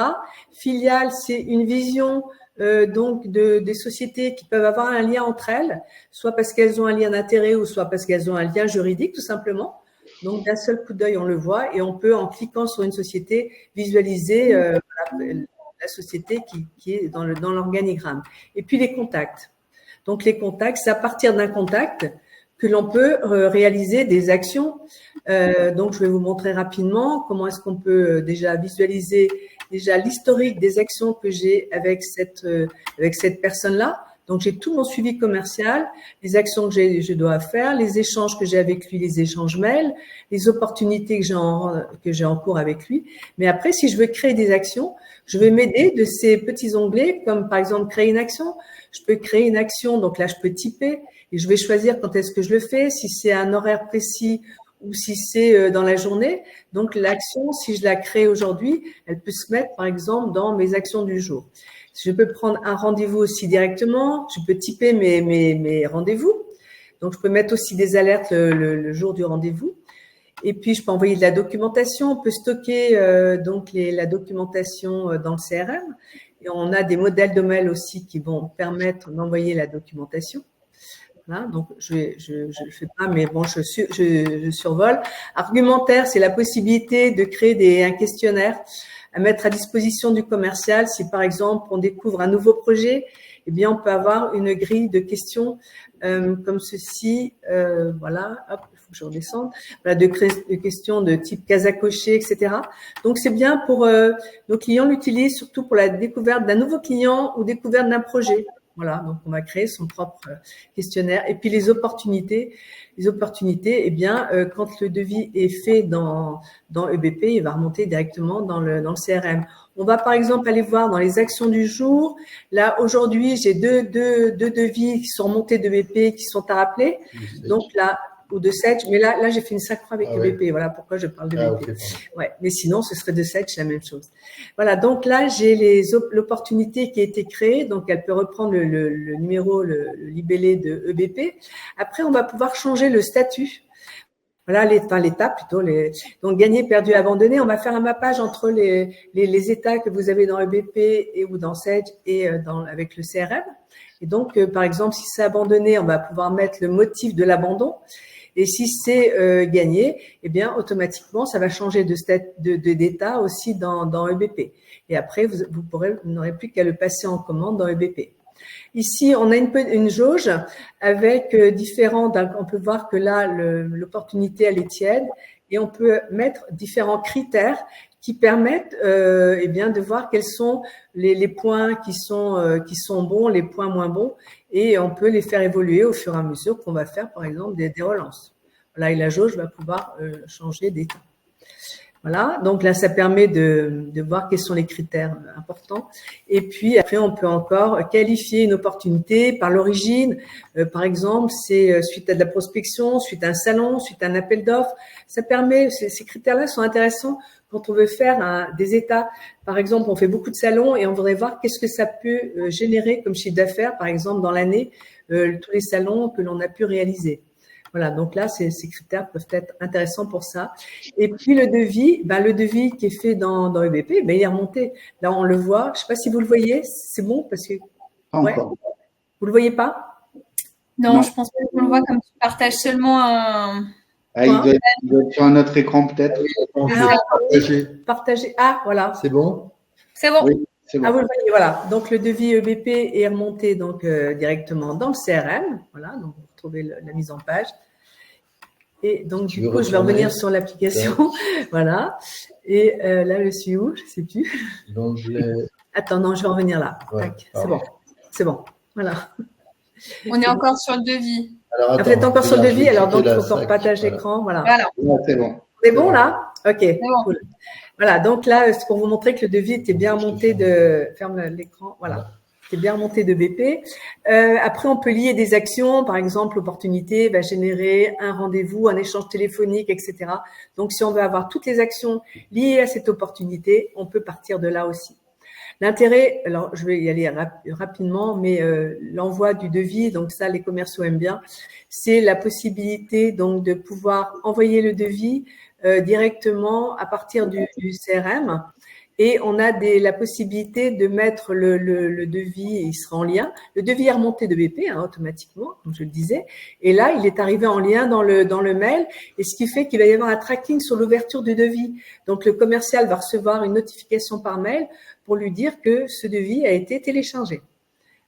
Filiale, c'est une vision donc des sociétés qui peuvent avoir un lien entre elles, soit parce qu'elles ont un lien d'intérêt ou soit parce qu'elles ont un lien juridique, tout simplement. Donc, d'un seul coup d'œil, on le voit, et on peut, en cliquant sur une société, visualiser la société qui est dans l'organigramme. Et puis, les contacts. Donc, les contacts, c'est à partir d'un contact que l'on peut réaliser des actions. Donc, je vais vous montrer rapidement comment est-ce qu'on peut déjà visualiser l'historique des actions que j'ai avec cette personne-là. Donc, j'ai tout mon suivi commercial, les actions que je dois faire, les échanges que j'ai avec lui, les échanges mails, les opportunités que j'ai en cours avec lui. Mais après, si je veux créer des actions, je vais m'aider de ces petits onglets, comme par exemple créer une action. Je peux créer une action, donc là, je peux typer et je vais choisir quand est-ce que je le fais, si c'est un horaire précis ou si c'est dans la journée. Donc, l'action, si je la crée aujourd'hui, elle peut se mettre, par exemple, dans mes actions du jour. Je peux prendre un rendez-vous aussi directement. Je peux typer mes rendez-vous. Donc, je peux mettre aussi des alertes le jour du rendez-vous. Et puis, je peux envoyer de la documentation. On peut stocker la documentation dans le CRM. Et on a des modèles de mail aussi qui vont permettre d'envoyer la documentation. Voilà, donc, je le fais pas, mais bon, je survole. Argumentaire, c'est la possibilité de créer un questionnaire à mettre à disposition du commercial. Si, par exemple, on découvre un nouveau projet, eh bien, on peut avoir une grille de questions comme ceci. Voilà, hop, il faut que je redescende. Voilà, de questions de type case à cocher, etc. Donc, c'est bien pour nos clients l'utilisent surtout pour la découverte d'un nouveau client ou découverte d'un projet. Voilà, donc on va créer son propre questionnaire. Et puis les opportunités, eh bien, quand le devis est fait dans EBP, il va remonter directement dans le CRM. On va par exemple aller voir dans les actions du jour. Là, aujourd'hui, j'ai deux devis qui sont remontés d'EBP qui sont à rappeler. Donc là, ou de Sage, mais là j'ai fait une syncro avec EBP. Voilà pourquoi je parle de EBP. Okay, ouais, mais sinon ce serait de Sage la même chose. Voilà, donc là j'ai l'opportunité qui a été créée, donc elle peut reprendre le numéro, le libellé de EBP. Après on va pouvoir changer le statut. Voilà l'état plutôt. Donc gagner, perdu, abandonné. On va faire un mappage entre les états que vous avez dans EBP ou dans Sage et avec le CRM. Et donc par exemple si c'est abandonné, on va pouvoir mettre le motif de l'abandon. Et si c'est gagné, eh bien automatiquement ça va changer d'état aussi dans EBP. Et après vous n'aurez plus qu'à le passer en commande dans EBP. Ici on a une jauge avec on peut voir que là l'opportunité elle est tiède et on peut mettre différents critères qui permettent eh bien de voir quels sont les points qui sont bons, les points moins bons, et on peut les faire évoluer au fur et à mesure qu'on va faire par exemple des relances. Là, et la jauge va pouvoir changer d'état. Voilà, donc là ça permet de voir quels sont les critères importants. Et puis après on peut encore qualifier une opportunité par l'origine. Par exemple, c'est suite à de la prospection, suite à un salon, suite à un appel d'offres. Ça permet, ces critères-là sont intéressants quand on veut faire des états. Par exemple, on fait beaucoup de salons et on voudrait voir qu'est-ce que ça peut générer comme chiffre d'affaires, par exemple, dans l'année, tous les salons que l'on a pu réaliser. Voilà, donc là, ces critères peuvent être intéressants pour ça. Et puis, le devis qui est fait dans EBP, il est remonté. Là, on le voit. Je ne sais pas si vous le voyez. C'est bon parce que… Pas encore. Vous le voyez pas? Non, je pense pas qu'on le voit comme tu partages seulement un… Ah, il doit être sur un autre écran peut-être. Partager. Ah, voilà. C'est bon? C'est bon. Oui, c'est bon. Ah, vous le voyez, voilà. Donc, le devis EBP est remonté donc directement dans le CRM. Voilà, donc vous retrouvez la mise en page. Et donc, du coup, je vais revenir sur l'application. Voilà. Et là, je suis où? Je ne sais plus. Attends, non, je vais revenir là. Ouais, c'est bon. C'est bon. Voilà. On est encore sur le devis. Alors, vous êtes encore sur le devis, alors donc il faut qu'on partage l'écran. Voilà. Ouais, c'est bon. C'est bon là? Ok, bon. cool. Voilà, donc là, c'est pour vous montrer que le devis était bien remonté ferme l'écran, voilà. C'était bien remonté de BP. Après, on peut lier des actions, par exemple, l'opportunité va générer un rendez-vous, un échange téléphonique, etc. Donc, si on veut avoir toutes les actions liées à cette opportunité, on peut partir de là aussi. L'intérêt, alors je vais y aller rapidement, mais l'envoi du devis, donc ça les commerciaux aiment bien, c'est la possibilité donc de pouvoir envoyer le devis directement à partir du CRM, et on a la possibilité de mettre le devis, il sera en lien. Le devis est remonté de BP automatiquement, comme je le disais, et là il est arrivé en lien dans le mail, et ce qui fait qu'il va y avoir un tracking sur l'ouverture du devis. Donc le commercial va recevoir une notification par mail pour lui dire que ce devis a été téléchargé.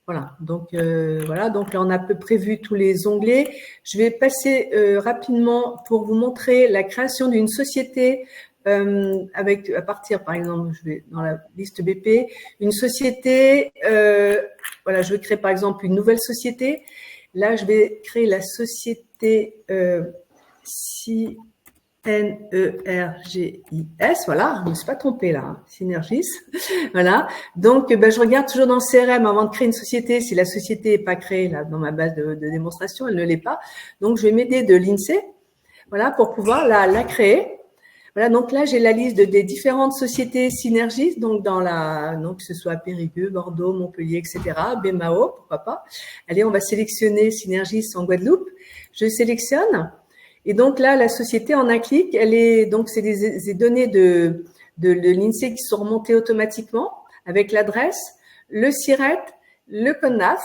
Voilà, donc donc là on a à peu près vu tous les onglets. Je vais passer rapidement pour vous montrer la création d'une société à partir, par exemple, je vais dans la liste BP, une société, voilà, je vais créer par exemple une nouvelle société. Là, je vais créer la société Synergis, voilà, je ne me suis pas trompée là, hein. Synergis, voilà. Donc, je regarde toujours dans le CRM avant de créer une société, si la société n'est pas créée là dans ma base de démonstration, elle ne l'est pas. Donc, je vais m'aider de l'INSEE, voilà, pour pouvoir la créer. Voilà, donc là, j'ai la liste des différentes sociétés synergistes, donc que ce soit Périgueux, Bordeaux, Montpellier, etc., BMAO, pourquoi pas. Allez, on va sélectionner Synergis en Guadeloupe. Je sélectionne. Et donc là, la société, en un clic, c'est des données de l'INSEE qui sont remontées automatiquement avec l'adresse, le SIRET, le code NAF.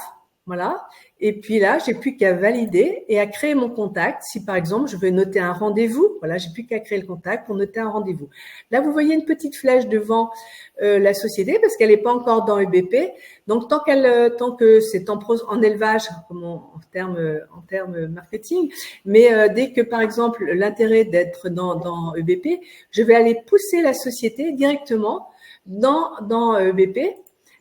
Voilà. Et puis là, j'ai plus qu'à valider et à créer mon contact. Si par exemple, je veux noter un rendez-vous, voilà, j'ai plus qu'à créer le contact pour noter un rendez-vous. Là, vous voyez une petite flèche devant la société parce qu'elle n'est pas encore dans EBP. Donc, tant que c'est en élevage, comme en termes marketing, mais dès que par exemple l'intérêt d'être dans EBP, je vais aller pousser la société directement dans EBP.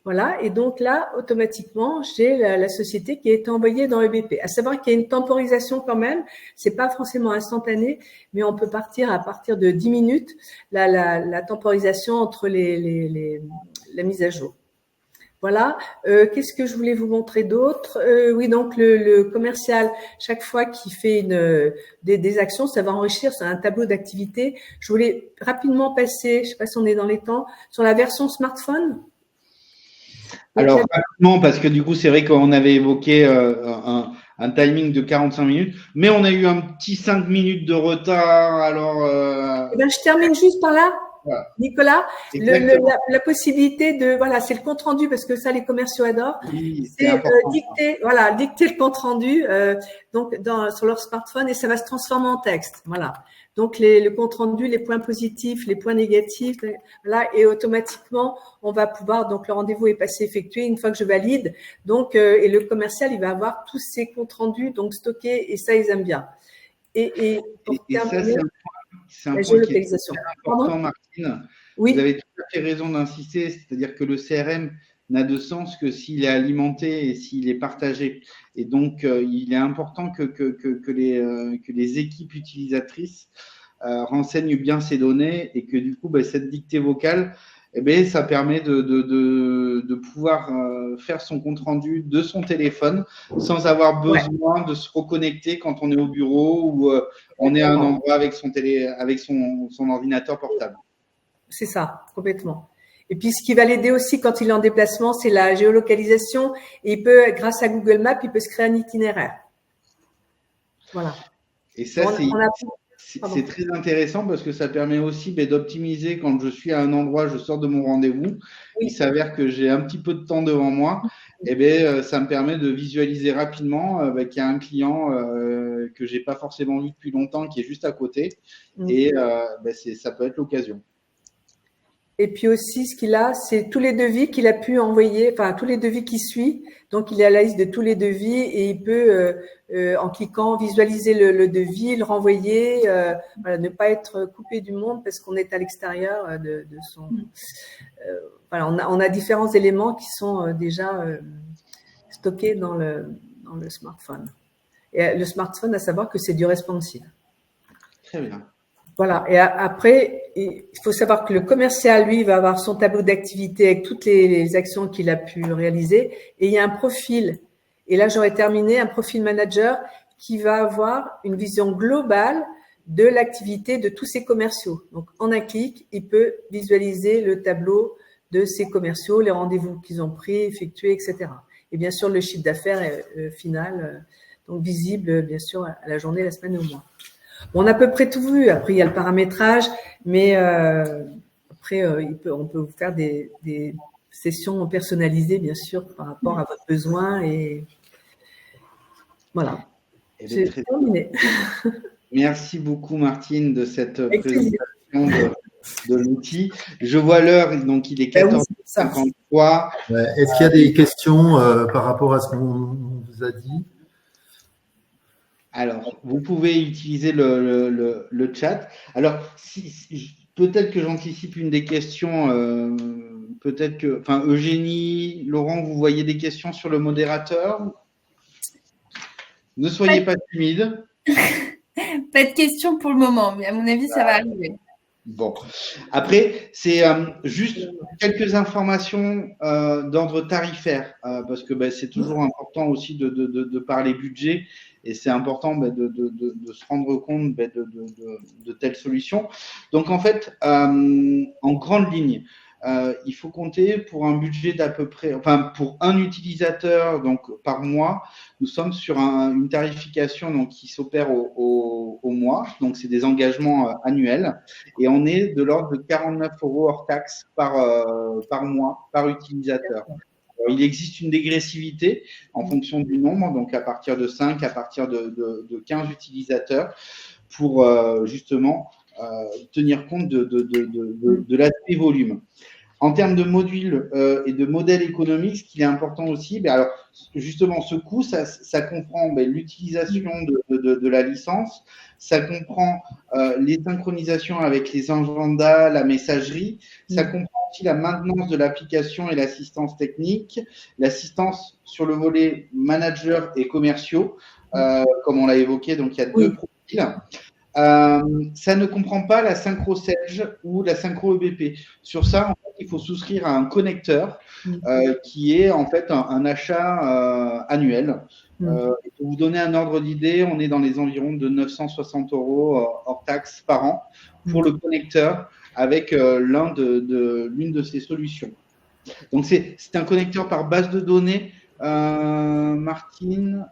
Voilà, et donc là, automatiquement, j'ai la société qui est envoyée dans EBP. À savoir qu'il y a une temporisation quand même, c'est pas forcément instantané, mais on peut partir à partir de 10 minutes, la temporisation entre la mise à jour. Voilà, qu'est-ce que je voulais vous montrer d'autre? Oui, donc le commercial, chaque fois qu'il fait des actions, ça va enrichir, c'est un tableau d'activité. Je voulais rapidement passer, je sais pas si on est dans les temps, sur la version smartphone. Alors, rapidement, parce que du coup, c'est vrai qu'on avait évoqué un timing de 45 minutes, mais on a eu un petit 5 minutes de retard. Alors, je termine juste par là, voilà. Nicolas. La possibilité c'est le compte rendu, parce que ça, les commerciaux adorent. Oui, c'est dicter le compte rendu sur leur smartphone et ça va se transformer en texte. Voilà. Donc, le compte rendu, les points positifs, les points négatifs, là, et automatiquement, on va pouvoir, donc le rendez-vous est passé effectué une fois que je valide. Donc, et le commercial, il va avoir tous ces comptes rendus, donc stockés, et ça, ils aiment bien. Et ça, c'est un point qui est très important, Martine. Oui. Vous avez tout à fait raison d'insister, c'est-à-dire que le CRM n'a de sens que s'il est alimenté et s'il est partagé. Et donc, il est important que les équipes utilisatrices renseignent bien ces données et que du coup, cette dictée vocale, ça permet de pouvoir faire son compte-rendu de son téléphone sans avoir besoin de se reconnecter quand on est au bureau ou on est à un endroit avec son ordinateur portable. C'est ça, complètement. Et puis, ce qui va l'aider aussi quand il est en déplacement, c'est la géolocalisation. Et il peut, grâce à Google Maps, il peut se créer un itinéraire. Voilà. Et ça, c'est très intéressant parce que ça permet aussi d'optimiser quand je suis à un endroit, je sors de mon rendez-vous. Oui. Il s'avère que j'ai un petit peu de temps devant moi. Ça me permet de visualiser rapidement qu'il y a un client que je n'ai pas forcément vu depuis longtemps qui est juste à côté. Et ça peut être l'occasion. Et puis aussi, ce qu'il a, c'est tous les devis qu'il a pu envoyer, enfin tous les devis qu'il suit. Donc, il a la liste de tous les devis et il peut, en cliquant, visualiser le devis, le renvoyer, ne pas être coupé du monde parce qu'on est à l'extérieur de son. On a différents éléments qui sont déjà stockés dans le smartphone. Et le smartphone, à savoir que c'est du responsive. Très bien. Voilà. Et après, il faut savoir que le commercial, lui, va avoir son tableau d'activité avec toutes les actions qu'il a pu réaliser. Et il y a un profil. Et là, j'aurais terminé, un profil manager qui va avoir une vision globale de l'activité de tous ses commerciaux. Donc, en un clic, il peut visualiser le tableau de ses commerciaux, les rendez-vous qu'ils ont pris, effectués, etc. Et bien sûr, le chiffre d'affaires final, donc visible, bien sûr, à la journée, la semaine ou le mois. Bon, on a à peu près tout vu. Après, il y a le paramétrage, mais après, on peut vous faire des sessions personnalisées, bien sûr, par rapport à votre besoin. Et voilà. J'ai terminé. Merci beaucoup, Martine, de cette présentation de l'outil. Je vois l'heure, donc il est 14h53. Est-ce qu'il y a des questions par rapport à ce qu'on vous a dit ? Alors, vous pouvez utiliser le chat. Alors, peut-être que j'anticipe une des questions. Eugénie, Laurent, vous voyez des questions sur le modérateur? Ne soyez pas timide. Pas de questions pour le moment, mais à mon avis, ça va arriver. Bon. Après, c'est juste quelques informations d'ordre tarifaire, parce que c'est toujours important aussi de parler budget, et c'est important de se rendre compte de telles solutions. Donc, en fait, en grande ligne, il faut compter pour un budget d'à peu près, enfin, pour un utilisateur donc, par mois, nous sommes sur une tarification donc, qui s'opère au mois, donc c'est des engagements annuels, et on est de l'ordre de 49 € hors taxe par mois, par utilisateur. Alors, il existe une dégressivité en fonction du nombre, donc à partir de 5, à partir de 15 utilisateurs, pour justement tenir compte de l'aspect volume. En termes de modules et de modèles économiques, ce qui est important aussi, alors justement, ce coût, ça comprend l'utilisation de la licence, ça comprend les synchronisations avec les agendas, la messagerie, ça comprend aussi la maintenance de l'application et l'assistance technique, l'assistance sur le volet manager et commerciaux, comme on l'a évoqué, donc il y a deux profils. Ça ne comprend pas la synchro Sage ou la synchro EBP. Sur ça, en fait, il faut souscrire à un connecteur qui est en fait un achat annuel. Pour vous donner un ordre d'idée, on est dans les environs de 960 € hors taxe par an pour le connecteur avec l'une de ces solutions. Donc, c'est un connecteur par base de données. Martine,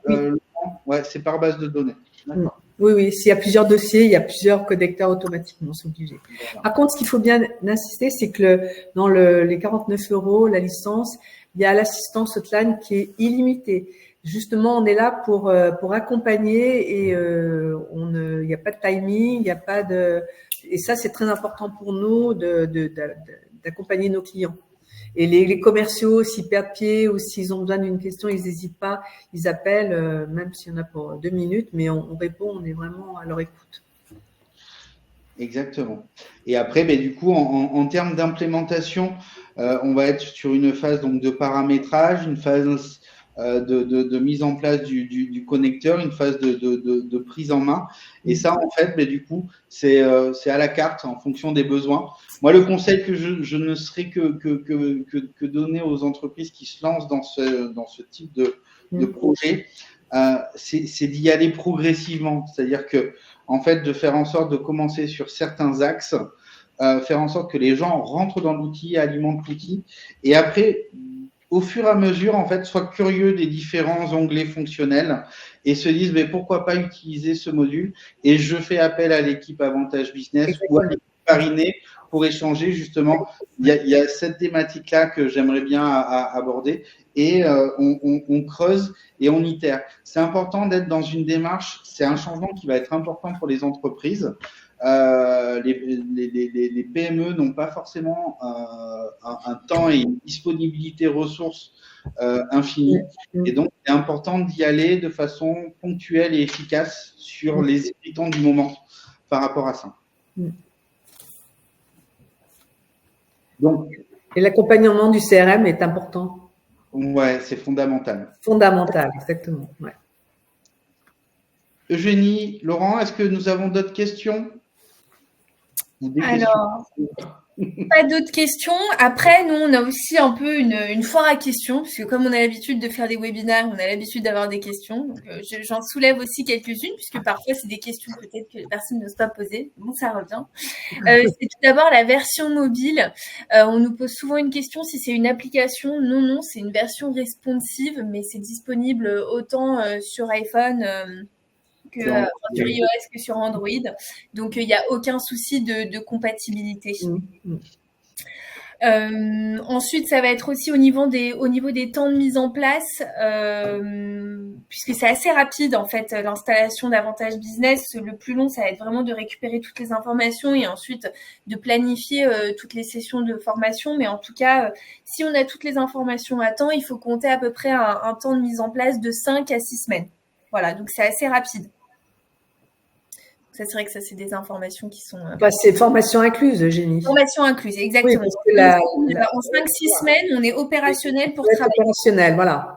ouais, c'est par base de données. D'accord. Oui, s'il y a plusieurs dossiers, il y a plusieurs connecteurs automatiquement, c'est obligé. Par contre, ce qu'il faut bien insister, c'est que dans les 49 €, la licence, il y a l'assistance hotline qui est illimitée. Justement, on est là pour accompagner et il n'y a pas de timing, il n'y a pas de, et ça, c'est très important pour nous d'accompagner nos clients. Et les commerciaux, s'ils perdent pied ou s'ils ont besoin d'une question, ils n'hésitent pas, ils appellent, même s'il y en a pour 2 minutes, mais on répond, on est vraiment à leur écoute. Exactement. Et après, du coup, en termes d'implémentation, on va être sur une phase donc, de paramétrage, une phase de mise en place du connecteur, une phase de prise en main. Et ça, en fait, du coup, c'est à la carte en fonction des besoins. Moi, le conseil que je ne serais que donner aux entreprises qui se lancent dans ce type de projet, c'est d'y aller progressivement. C'est-à-dire que, en fait, de faire en sorte de commencer sur certains axes, faire en sorte que les gens rentrent dans l'outil, alimentent l'outil, et après, au fur et à mesure, en fait, soient curieux des différents onglets fonctionnels et se disent, mais pourquoi pas utiliser ce module? Et je fais appel à l'équipe Avantage Business ou à l'équipe Parinée pour échanger, justement. Il y a cette thématique-là que j'aimerais bien aborder et on creuse et on itère. C'est important d'être dans une démarche, c'est un changement qui va être important pour les entreprises. Les PME n'ont pas forcément un temps et une disponibilité ressources infinie. Et donc, c'est important d'y aller de façon ponctuelle et efficace sur les habitants du moment par rapport à ça. Donc, et l'accompagnement du CRM est important. Ouais, c'est fondamental. Fondamental, exactement. Ouais. Eugénie, Laurent, est-ce que nous avons d'autres questions? Alors, pas d'autres questions. Après, nous, on a aussi un peu une foire à questions, puisque comme on a l'habitude de faire des webinaires, on a l'habitude d'avoir des questions. Donc, j'en soulève aussi quelques-unes, puisque parfois, c'est des questions peut-être que personne n'ose pas poser. Bon, ça revient. C'est tout d'abord la version mobile. On nous pose souvent une question si c'est une application. Non, c'est une version responsive, mais c'est disponible autant sur iPhone sur iOS que sur Android. Donc, il n'y a aucun souci de compatibilité. Ensuite, ça va être aussi au niveau des temps de mise en place, puisque c'est assez rapide en fait l'installation d'Avantage Business. Le plus long, ça va être vraiment de récupérer toutes les informations et ensuite de planifier toutes les sessions de formation. Mais en tout cas, si on a toutes les informations à temps, il faut compter à peu près un temps de mise en place de 5 à 6 semaines. Voilà, donc c'est assez rapide. Ça, c'est vrai que ça, c'est des informations qui sont… c'est formation incluse, Eugénie. Formation incluse, exactement. Oui, en 5-6 semaines, on est opérationnel pour travailler. Opérationnel, voilà.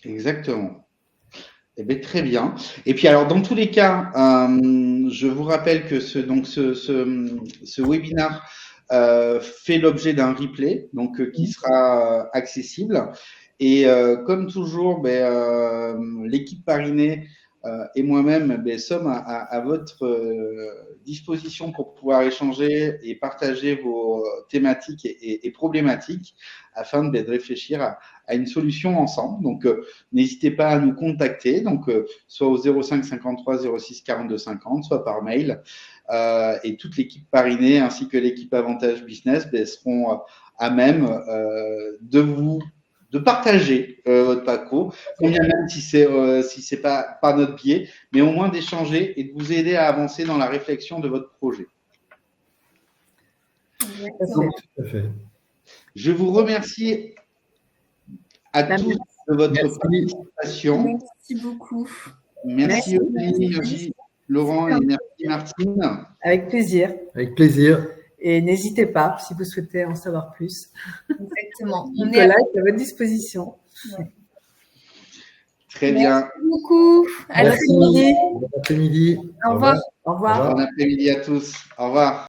Exactement. Eh bien, très bien. Et puis alors, dans tous les cas, je vous rappelle que ce webinaire fait l'objet d'un replay, donc qui sera accessible. Et comme toujours, l'équipe Parinée et moi-même sommes à votre disposition pour pouvoir échanger et partager vos thématiques et problématiques afin de réfléchir à une solution ensemble. Donc, n'hésitez pas à nous contacter, donc soit au 05 53 06 42 50, soit par mail. Et toute l'équipe Parinée ainsi que l'équipe Avantage Business seront à même de partager votre parcours, combien même si c'est pas par notre biais, mais au moins d'échanger et de vous aider à avancer dans la réflexion de votre projet. Tout à fait. Je vous remercie à tous de votre participation. Merci beaucoup. Merci Olivier, merci Laurent et merci Martine. Avec plaisir. Avec plaisir. Et n'hésitez pas, si vous souhaitez en savoir plus. Exactement. Nicolas est à votre disposition. Ouais. Très bien. Merci beaucoup. À Merci. Bon après-midi. Au revoir. Au revoir. Bon après-midi à tous. Au revoir.